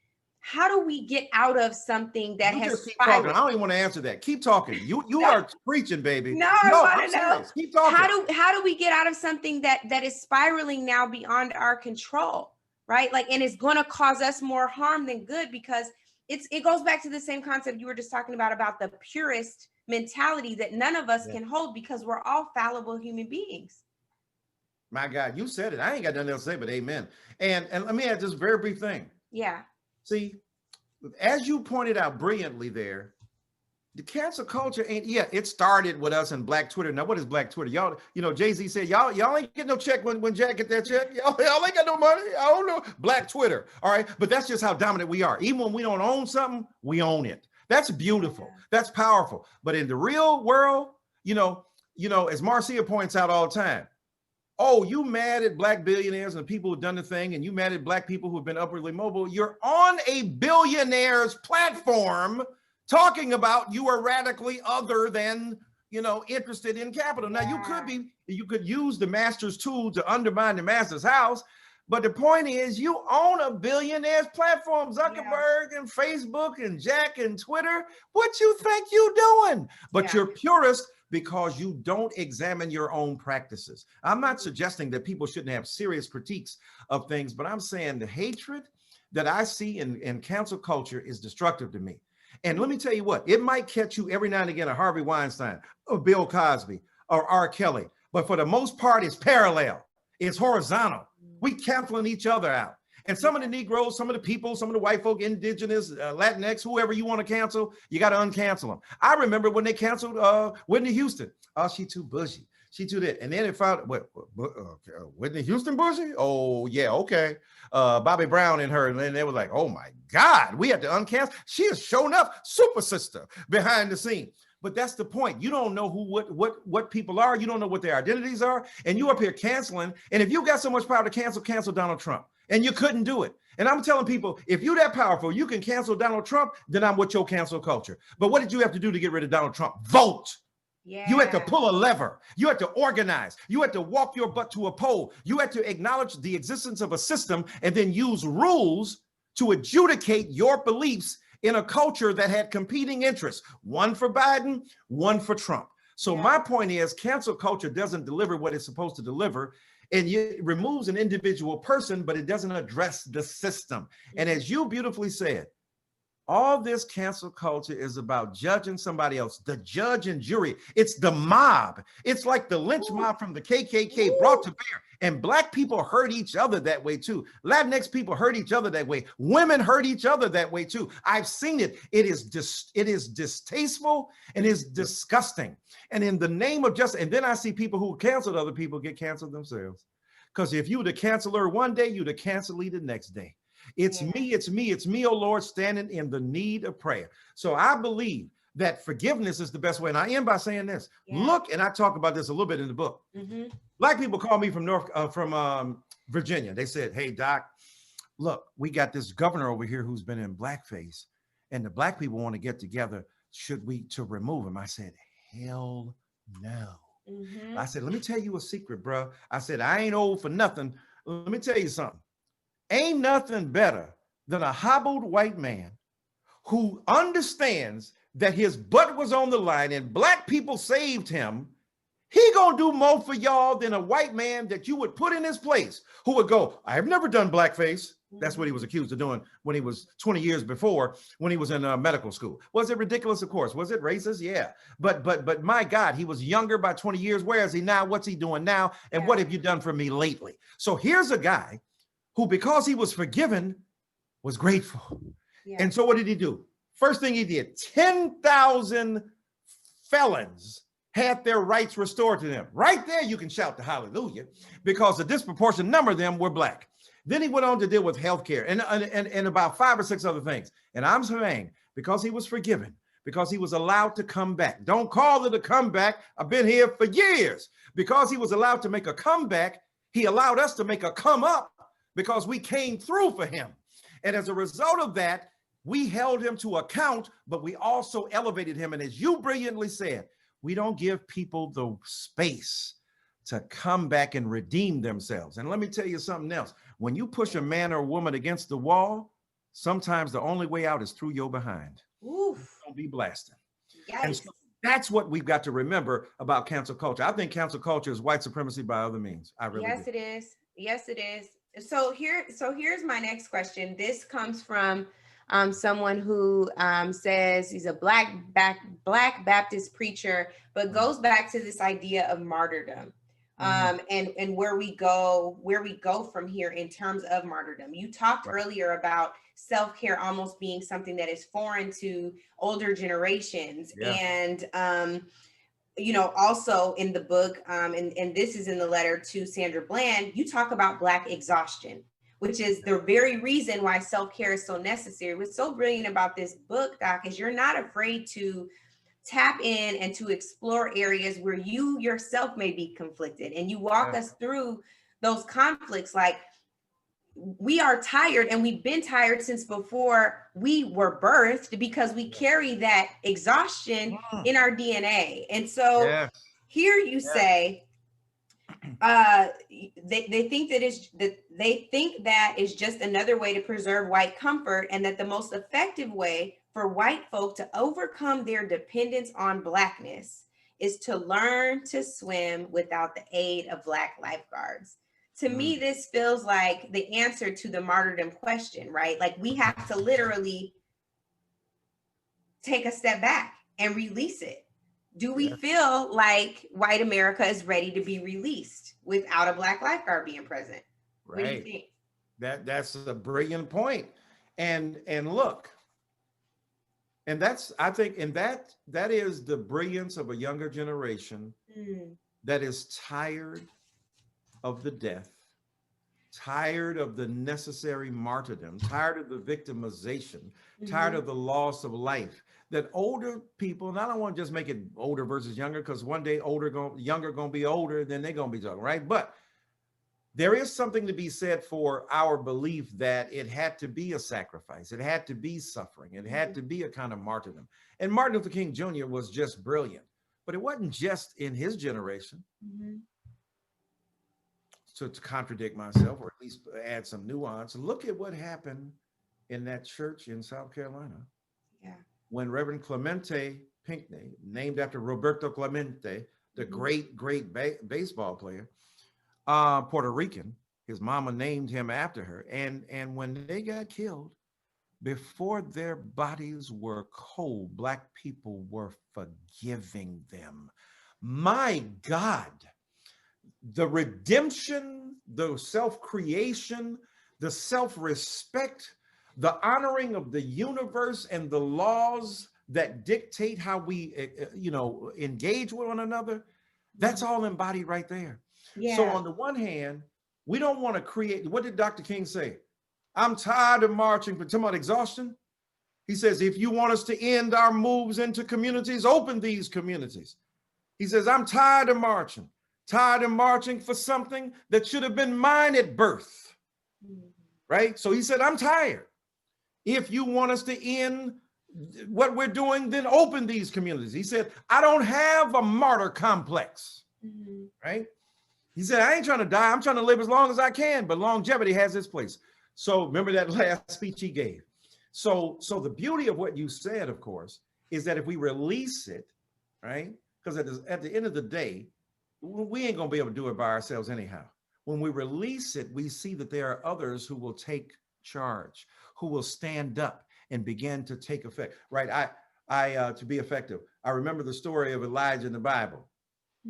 get out of something that has keep talking. I don't even want to answer that. Keep talking. You are preaching, baby. I want to know. Keep talking. How do we get out of something that is spiraling now beyond our control, right? Like, and it's going to cause us more harm than good because it goes back to the same concept you were just talking about the purist mentality that none of us can hold because we're all fallible human beings. My God, you said it. I ain't got nothing else to say but amen. And let me add this very brief thing. Yeah. See, as you pointed out brilliantly there, The cancel culture ain't, yeah, it started with us in Black Twitter. Now, what is Black Twitter? Y'all, you know, Jay-Z said, y'all ain't get no check when Jack get that check. Y'all ain't got no money. I don't know. Black Twitter. All right. But that's just how dominant we are. Even when we don't own something, we own it. That's beautiful. That's powerful. But in the real world, you know, as Marcia points out all the time, oh, you mad at Black billionaires and the people who've done the thing, and you mad at Black people who've been upwardly mobile. You're on a billionaire's platform talking about you are radically other than, you know, interested in capital. Now, you could use the master's tool to undermine the master's house, but the point is you own a billionaire's platform, Zuckerberg and Facebook and Jack and Twitter. What you think you doing? But you're purist because you don't examine your own practices. I'm not suggesting that people shouldn't have serious critiques of things, but I'm saying the hatred that I see in cancel culture is destructive to me. And let me tell you what, it might catch you every now and again, a Harvey Weinstein or Bill Cosby or R. Kelly, but for the most part, it's parallel. It's horizontal. We canceling each other out. And some of the Negroes, some of the people, some of the white folk, indigenous, Latinx, whoever you want to cancel, you got to uncancel them. I remember when they canceled Whitney Houston. Oh, she too bushy. She too that. And then it found, Whitney Houston bushy? Oh, yeah, okay. Bobby Brown and her, and then they were like, oh my God, we had to uncancel. She is showing up, super sister behind the scene. But that's the point. You don't know what people are. You don't know what their identities are. And you up here canceling. And if you got so much power to cancel Donald Trump. And you couldn't do it. And I'm telling people, if you're that powerful, you can cancel Donald Trump, then I'm with your cancel culture. But what did you have to do to get rid of Donald Trump? Vote. Yeah. You had to pull a lever. You had to organize. You had to walk your butt to a poll. You had to acknowledge the existence of a system and then use rules to adjudicate your beliefs in a culture that had competing interests, one for Biden, one for Trump. So my point is cancel culture doesn't deliver what it's supposed to deliver. And it removes an individual person, but it doesn't address the system. And as you beautifully said, all this cancel culture is about judging somebody else, the judge and jury. It's the mob. It's like the lynch mob from the KKK brought to bear. And Black people hurt each other that way too. Latinx people hurt each other that way. Women hurt each other that way too. I've seen it. It is distasteful and is disgusting. And in the name of justice, and then I see people who canceled other people get canceled themselves. Because if you were the canceler one day, you're the cancelee the next day. It's me, oh Lord, standing in the need of prayer. So I believe that forgiveness is the best way. And I end by saying this. Look, and I talk about this a little bit in the book. Black people call me from Virginia. They said, hey, Doc, look, we got this governor over here who's been in blackface, and the Black people want to get together. Should we to remove him? I said, hell no. I said, let me tell you a secret, bro. I said, I ain't old for nothing. Let me tell you something. Ain't nothing better than a hobbled white man who understands that his butt was on the line and Black people saved him. He gonna do more for y'all than a white man that you would put in his place who would go, I've never done blackface. That's what he was accused of doing when he was 20 years before, when he was in medical school. Was it ridiculous? Of course. Was it racist? Yeah. But my God, he was younger by 20 years. Where is he now? What's he doing now? And what have you done for me lately? So here's a guy who, because he was forgiven, was grateful. And so what did he do? First thing he did, 10,000 felons had their rights restored to them. Right there, you can shout the hallelujah, because a disproportionate number of them were Black. Then he went on to deal with healthcare and about 5 or 6 other things. And I'm saying, because he was forgiven, because he was allowed to come back. Don't call it a comeback. I've been here for years. Because he was allowed to make a comeback, he allowed us to make a come up, because we came through for him. And as a result of that, we held him to account, but we also elevated him. And as you brilliantly said, we don't give people the space to come back and redeem themselves. And let me tell you something else. When you push a man or a woman against the wall, sometimes the only way out is through your behind. Don't be blasting. And so that's what we've got to remember about cancel culture. I think cancel culture is white supremacy by other means. I really do. It is. Yes, it is. So here's my next question. This comes from someone who says he's a Black Baptist preacher, but goes back to this idea of martyrdom. and where we go from here in terms of martyrdom. You talked earlier about self-care almost being something that is foreign to older generations. And also in the book, and this is in the letter to Sandra Bland, you talk about Black exhaustion, which is the very reason why self-care is so necessary. What's so brilliant about this book, Doc, is you're not afraid to tap in and to explore areas where you yourself may be conflicted, and you walk us through those conflicts. Like, we are tired, and we've been tired since before we were birthed, because we carry that exhaustion in our DNA. And so here you say, they think that is just another way to preserve white comfort, and that the most effective way for white folk to overcome their dependence on Blackness is to learn to swim without the aid of Black lifeguards. To me, this feels like the answer to the martyrdom question, right? Like, we have to literally take a step back and release it. Do we feel like white America is ready to be released without a Black lifeguard being present? What do you think? That's a brilliant point. And look, and that's, I think, and that is the brilliance of a younger generation that is tired of the death, tired of the necessary martyrdom, tired of the victimization, tired of the loss of life. That older people, and I don't want to just make it older versus younger, because one day younger gonna be older, then they're gonna be talking, right? But there is something to be said for our belief that it had to be a sacrifice, it had to be suffering, it had to be a kind of martyrdom. And Martin Luther King Jr. was just brilliant, but it wasn't just in his generation. So to contradict myself, or at least add some nuance, look at what happened in that church in South Carolina. When Reverend Clemente Pinckney, named after Roberto Clemente, the great baseball player, Puerto Rican, his mama named him after her. And when they got killed, before their bodies were cold, Black people were forgiving them. My God. The redemption, the self-creation, the self-respect, the honoring of the universe and the laws that dictate how we, engage with one another, that's all embodied right there. So on the one hand, we don't want to create, what did Dr. King say? I'm tired of marching, but talking about exhaustion. He says, if you want us to end our moves into communities, open these communities. He says, I'm tired of marching for something that should have been mine at birth, right? So he said, I'm tired. If you want us to end what we're doing, then open these communities. He said, I don't have a martyr complex, right? He said, I ain't trying to die. I'm trying to live as long as I can, but longevity has its place. So remember that last speech he gave. So the beauty of what you said, of course, is that if we release it, right? Because at the end of the day, we ain't gonna be able to do it by ourselves anyhow. When we release it, we see that there are others who will take charge, who will stand up and begin to take effect, right? To be effective. I remember the story of Elijah in the Bible.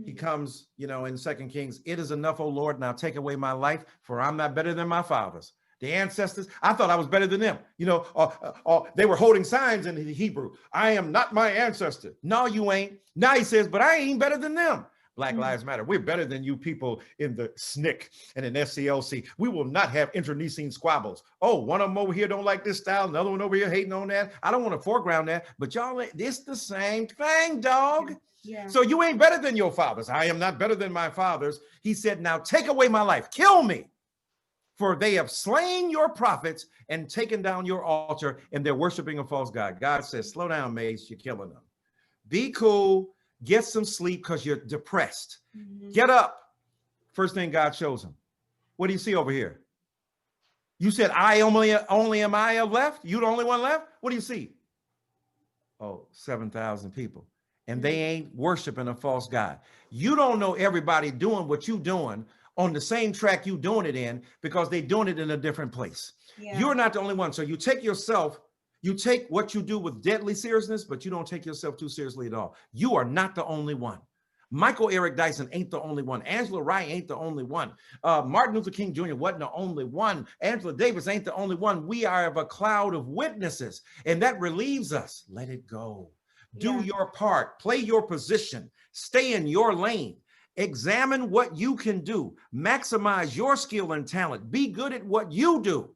He comes, in 2 Kings, it is enough, O Lord, now take away my life, for I'm not better than my fathers. The ancestors, I thought I was better than them. They were holding signs in the Hebrew. I am not my ancestor. No, you ain't. Now he says, but I ain't better than them. Black Lives Matter. We're better than you people in the SNCC and in SCLC. We will not have internecine squabbles. Oh, one of them over here don't like this style. Another one over here hating on that. I don't want to foreground that, but y'all, it's the same thing, dog. So you ain't better than your fathers. I am not better than my fathers. He said, now take away my life. Kill me. For they have slain your prophets and taken down your altar, and they're worshiping a false god. God says, slow down, mates. You're killing them. Be cool. Get some sleep because you're depressed. Get up. First thing God shows him. What do you see over here? You said, I only am I left? You the only one left? What do you see? Oh, 7,000 people. And they ain't worshiping a false god. You don't know everybody doing what you doing on the same track you doing it in, because they're doing it in a different place. You're not the only one. So you take what you do with deadly seriousness, but you don't take yourself too seriously at all. You are not the only one. Michael Eric Dyson ain't the only one. Angela Rye ain't the only one. Martin Luther King Jr. wasn't the only one. Angela Davis ain't the only one. We are of a cloud of witnesses, and that relieves us. Let it go. Do your part. Play your position. Stay in your lane. Examine what you can do. Maximize your skill and talent. Be good at what you do.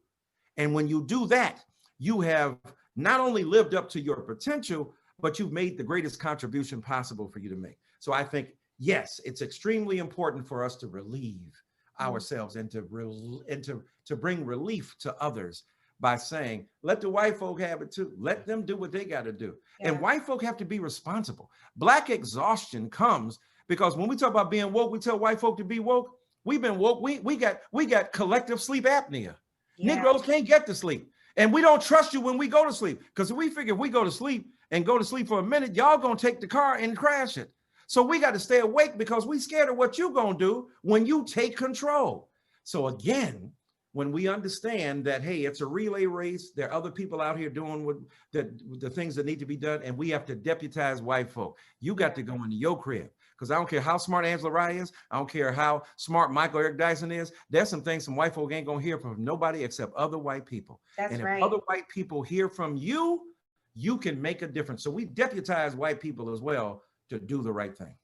And when you do that, you have not only lived up to your potential, but you've made the greatest contribution possible for you to make. So I think, yes, it's extremely important for us to relieve ourselves and to bring relief to others by saying, let the white folk have it too. Let them do what they got to do. Yeah. And white folk have to be responsible. Black exhaustion comes because when we talk about being woke, we tell white folk to be woke. We've been woke. We got collective sleep apnea. Yeah. Negroes can't get to sleep. And we don't trust you when we go to sleep, because we figure if we go to sleep and go to sleep for a minute, y'all gonna take the car and crash it. So we got to stay awake because we scared of what you gonna do when you take control. So again, when we understand that, hey, it's a relay race, there are other people out here doing the things that need to be done, and we have to deputize white folk. You got to go into your crib. Because I don't care how smart Angela Rye is. I don't care how smart Michael Eric Dyson is. There's some things some white folk ain't going to hear from nobody except other white people. That's right. If other white people hear from you, you can make a difference. So we deputize white people as well to do the right thing.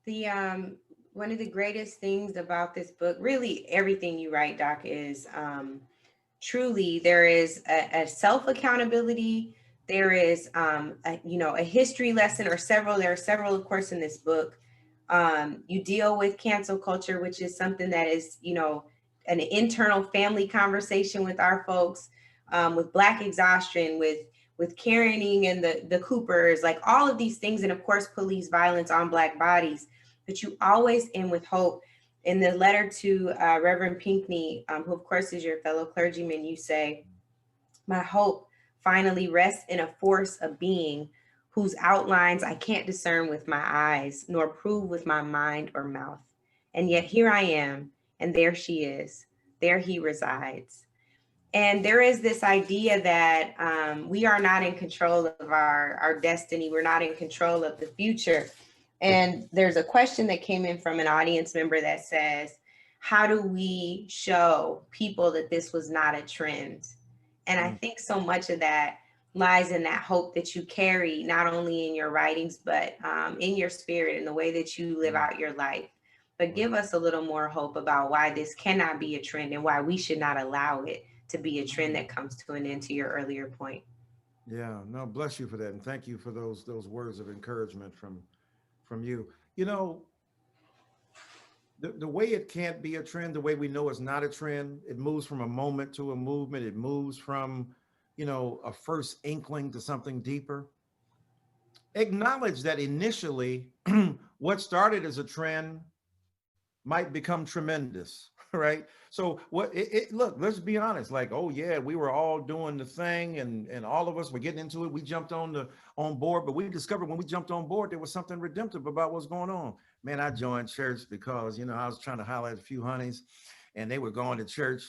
The one of the greatest things about this book, really everything you write, Doc, is truly there is a self-accountability. There is a history lesson or several. There are several, of course, in this book. You deal with cancel culture, which is something that is, an internal family conversation with our folks, with Black exhaustion, with carrying and the Coopers, like all of these things. And of course, police violence on Black bodies, but you always end with hope. In the letter to Reverend Pinckney, who of course is your fellow clergyman, you say, my hope finally rests in a force of being whose outlines I can't discern with my eyes, nor prove with my mind or mouth. And yet here I am, and there she is, there he resides. And there is this idea that we are not in control of our destiny. We're not in control of the future. And there's a question that came in from an audience member that says, how do we show people that this was not a trend? And I think so much of that lies in that hope that you carry, not only in your writings, but in your spirit, in the way that you live out your life. But give us a little more hope about why this cannot be a trend and why we should not allow it to be a trend that comes to an end, to your earlier point. Yeah, no, bless you for that. And thank you for those words of encouragement from you. The way it can't be a trend, the way we know it's not a trend, it moves from a moment to a movement. It moves from, a first inkling to something deeper. Acknowledge that initially what started as a trend might become tremendous, right? So look, let's be honest, like, oh yeah, we were all doing the thing and all of us were getting into it. We jumped on board, but we discovered when we jumped on board, there was something redemptive about what's going on. Man, I joined church because, I was trying to holler at a few honeys and they were going to church.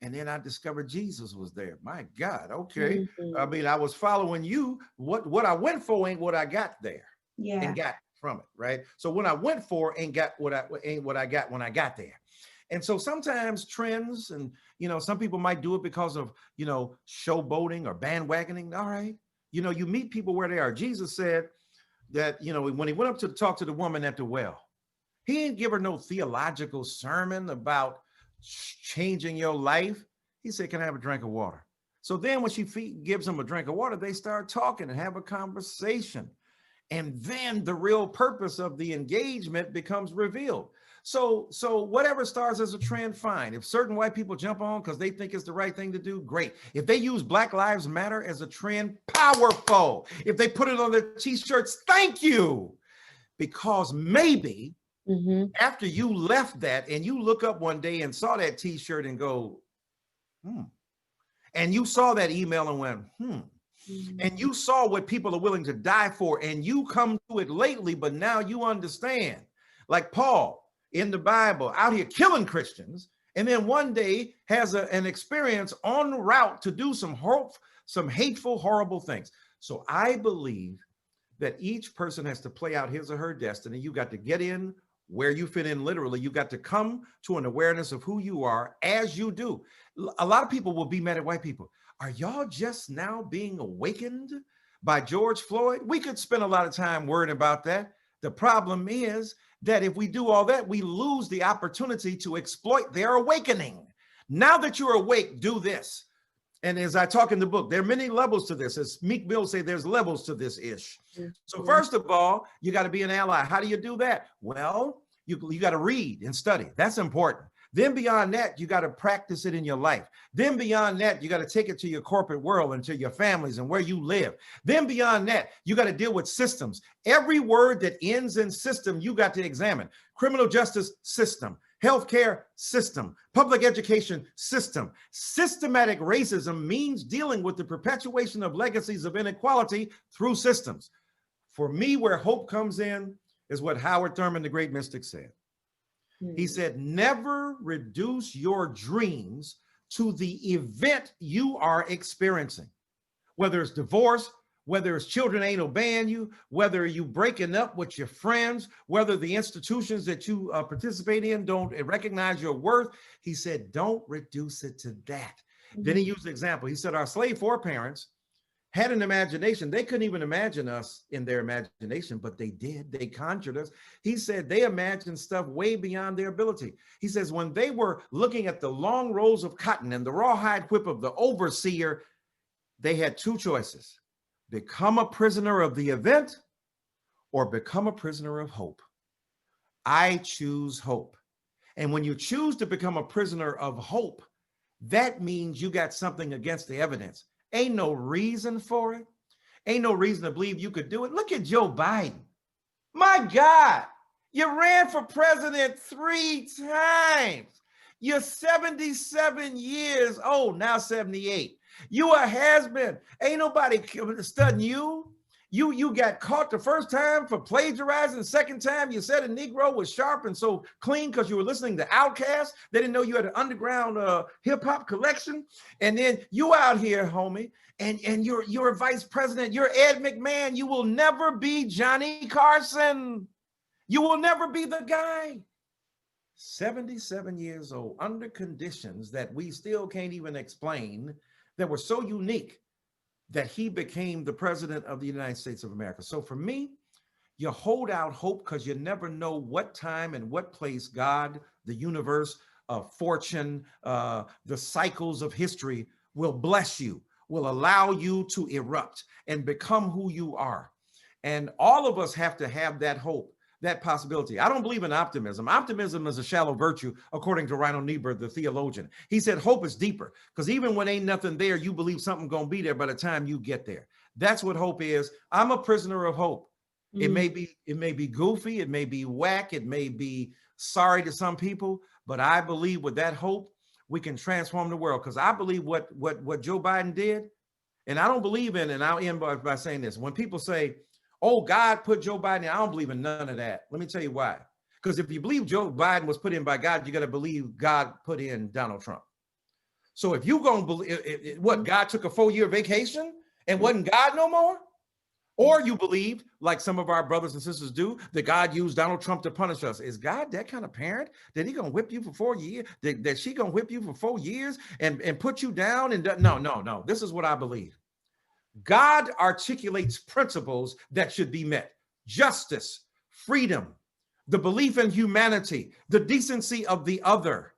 And then I discovered Jesus was there. My God, okay. Mm-hmm. I mean, I was following you. What I went for ain't what I got there. Yeah. And got from it, right? So what I went for ain't what I got when I got there. And so sometimes trends and, some people might do it because of, showboating or bandwagoning. All right. You meet people where they are. Jesus said that, when he went up to talk to the woman at the well, he didn't give her no theological sermon about changing your life. He said, can I have a drink of water? So then when she gives him a drink of water, they start talking and have a conversation. And then the real purpose of the engagement becomes revealed. So whatever starts as a trend, fine. If certain white people jump on because they think it's the right thing to do, great. If they use Black Lives Matter as a trend, powerful. If they put it on their t-shirts, thank you. Because maybe after you left that and you look up one day and saw that t-shirt and go, and you saw that email and went, and you saw what people are willing to die for, and you come to it lately, but now you understand, like Paul in the Bible out here killing Christians, and then one day has an experience en route to do some hateful, horrible things. So I believe that each person has to play out his or her destiny. You got to get in where you fit in literally. You got to come to an awareness of who you are as you do. A lot of people will be mad at white people. Are y'all just now being awakened by George Floyd? We could spend a lot of time worrying about that. The problem is that if we do all that, we lose the opportunity to exploit their awakening. Now that you're awake, do this. And as I talk in the book, there are many levels to this. As Meek Mill say, there's levels to this ish. So first of all, you got to be an ally. How do you do that? Well, you got to read and study. That's important. Then beyond that, you got to practice it in your life. Then beyond that, you got to take it to your corporate world and to your families and where you live. Then beyond that, you got to deal with systems. Every word that ends in system, you got to examine. Criminal justice system, healthcare system, public education system. Systematic racism means dealing with the perpetuation of legacies of inequality through systems. For me, where hope comes in is what Howard Thurman, the great mystic, said. He said, never reduce your dreams to the event you are experiencing, whether it's divorce, whether it's children ain't obeying you, whether you breaking up with your friends, whether the institutions that you participate in don't recognize your worth. He said, don't reduce it to that. Then he used an example. He said, our slave foreparents had an imagination. They couldn't even imagine us in their imagination, but they did. They conjured us. He said they imagined stuff way beyond their ability. He says when they were looking at the long rolls of cotton and the rawhide whip of the overseer, they had two choices: become a prisoner of the event or become a prisoner of hope. I choose hope. And when you choose to become a prisoner of hope, that means you got something against the evidence. Ain't no reason for it. Ain't no reason to believe you could do it. Look at Joe Biden. My God, you ran for president 3 times. You're 77 years old, now 78. You a has-been. Ain't nobody studying you. You got caught the first time for plagiarizing. The second time you said a Negro was sharp and so clean because you were listening to Outkast. They didn't know you had an underground hip hop collection. And then you out here, homie, and you're a vice president. You're Ed McMahon. You will never be Johnny Carson. You will never be the guy. 77 years old, under conditions that we still can't even explain, that were so unique, that he became the president of the United States of America. So for me, you hold out hope because you never know what time and what place God, the universe, fortune, the cycles of history will bless you, will allow you to erupt and become who you are. And all of us have to have that hope, that possibility. I don't believe in optimism. Optimism is a shallow virtue, according to Reinhold Niebuhr, the theologian. He said hope is deeper because even when ain't nothing there, you believe something gonna be there by the time you get there. That's what hope is. I'm a prisoner of hope. It may be goofy, it may be whack, it may be sorry to some people, but I believe with that hope, we can transform the world. Because I believe what Joe Biden did, and I don't believe in, and I'll end by saying this. When people say, oh, God put Joe Biden in, I don't believe in none of that. Let me tell you why. Because if you believe Joe Biden was put in by God, you got to believe God put in Donald Trump. So if you going to believe, what, God took a 4-year vacation and wasn't God no more? Or you believed, like some of our brothers and sisters do, that God used Donald Trump to punish us. Is God that kind of parent that he going to whip you for 4 years, that she going to whip you for 4 years and put you down? And no. This is what I believe. God articulates principles that should be met: justice, freedom, the belief in humanity, the decency of the other.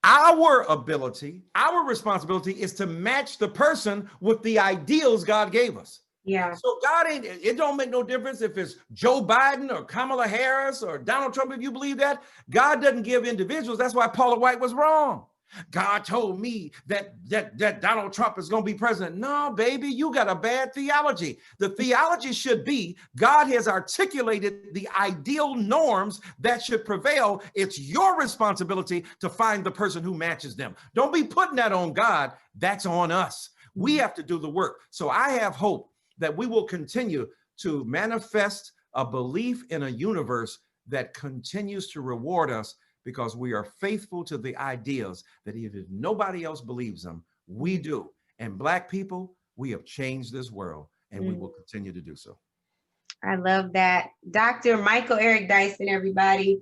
Our ability, our responsibility is to match the person with the ideals God gave us. Yeah. So God ain't, it don't make no difference if it's Joe Biden or Kamala Harris or Donald Trump. If you believe that, God doesn't give individuals. That's why Paula White was wrong. God told me that Donald Trump is going to be president. No, baby, you got a bad theology. The theology should be God has articulated the ideal norms that should prevail. It's your responsibility to find the person who matches them. Don't be putting that on God. That's on us. We have to do the work. So I have hope that we will continue to manifest a belief in a universe that continues to reward us, because we are faithful to the ideas that if nobody else believes them, we do. And Black people, we have changed this world. and we will continue to do so. I love that. Dr. Michael Eric Dyson, everybody.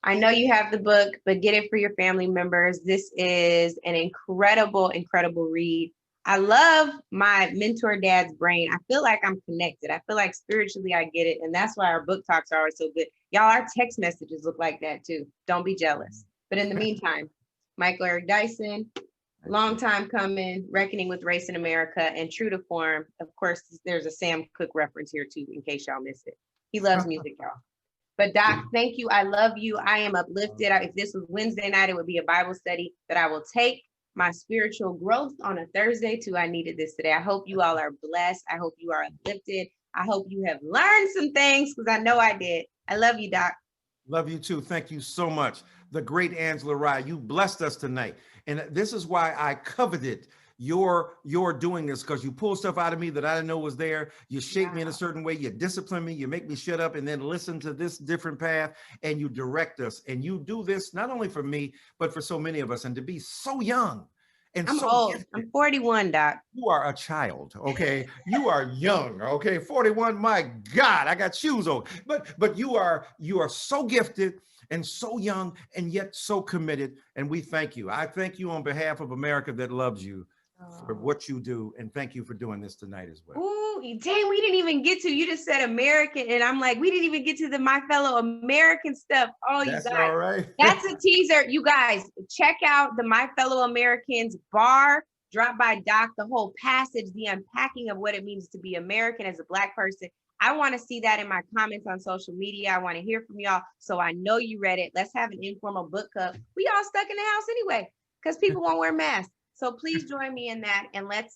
I know you have the book, but get it for your family members. This is an incredible, incredible read. I love my mentor dad's brain. I feel like I'm connected. I feel like spiritually I get it. And that's why our book talks are always so good. Y'all, our text messages look like that too. Don't be jealous. But in the meantime, Michael Eric Dyson, long time coming, reckoning with race in America and true to form. Of course, there's a Sam Cooke reference here too, in case y'all missed it. He loves music, y'all. But Doc, thank you. I love you. I am uplifted. If this was Wednesday night, it would be a Bible study that I will take my spiritual growth on a Thursday too. I needed this today. I hope you all are blessed. I hope you are uplifted. I hope you have learned some things because I know I did. I love you, Doc. Love you too. Thank you so much. The great Angela Rye, you blessed us tonight. And this is why I coveted your doing this, because you pull stuff out of me that I didn't know was there. You shape me in a certain way. You discipline me. You make me shut up and then listen to this different path, and you direct us. And you do this not only for me, but for so many of us. And to be so young and I'm so old. gifted. I'm 41, Doc. You are a child, okay? You are young, okay? 41, my God, I got shoes on. But you are so gifted and so young and yet so committed. And we thank you. I thank you on behalf of America that loves you for what you do. And thank you for doing this tonight as well. Ooh, dang, we didn't even get to, you just said American. And I'm like, we didn't even get to the My Fellow American stuff. Oh, That's you guys. all right. That's a teaser. You guys, check out the My Fellow Americans bar. Drop by Doc, the whole passage, the unpacking of what it means to be American as a Black person. I want to see that in my comments on social media. I want to hear from y'all. So I know you read it. Let's have an informal book club. We all stuck in the house anyway, because people won't wear masks. So please join me in that, and let's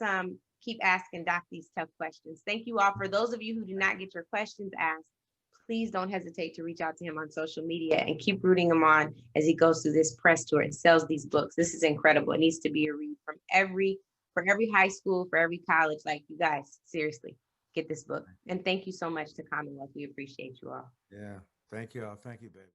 keep asking Doc these tough questions. Thank you all. For those of you who do not get your questions asked, please don't hesitate to reach out to him on social media and keep rooting him on as he goes through this press tour and sells these books. This is incredible. It needs to be a read for every high school, for every college. Like, you guys, seriously, get this book. And thank you so much to Commonwealth. We appreciate you all. Yeah. Thank you all. Thank you, baby.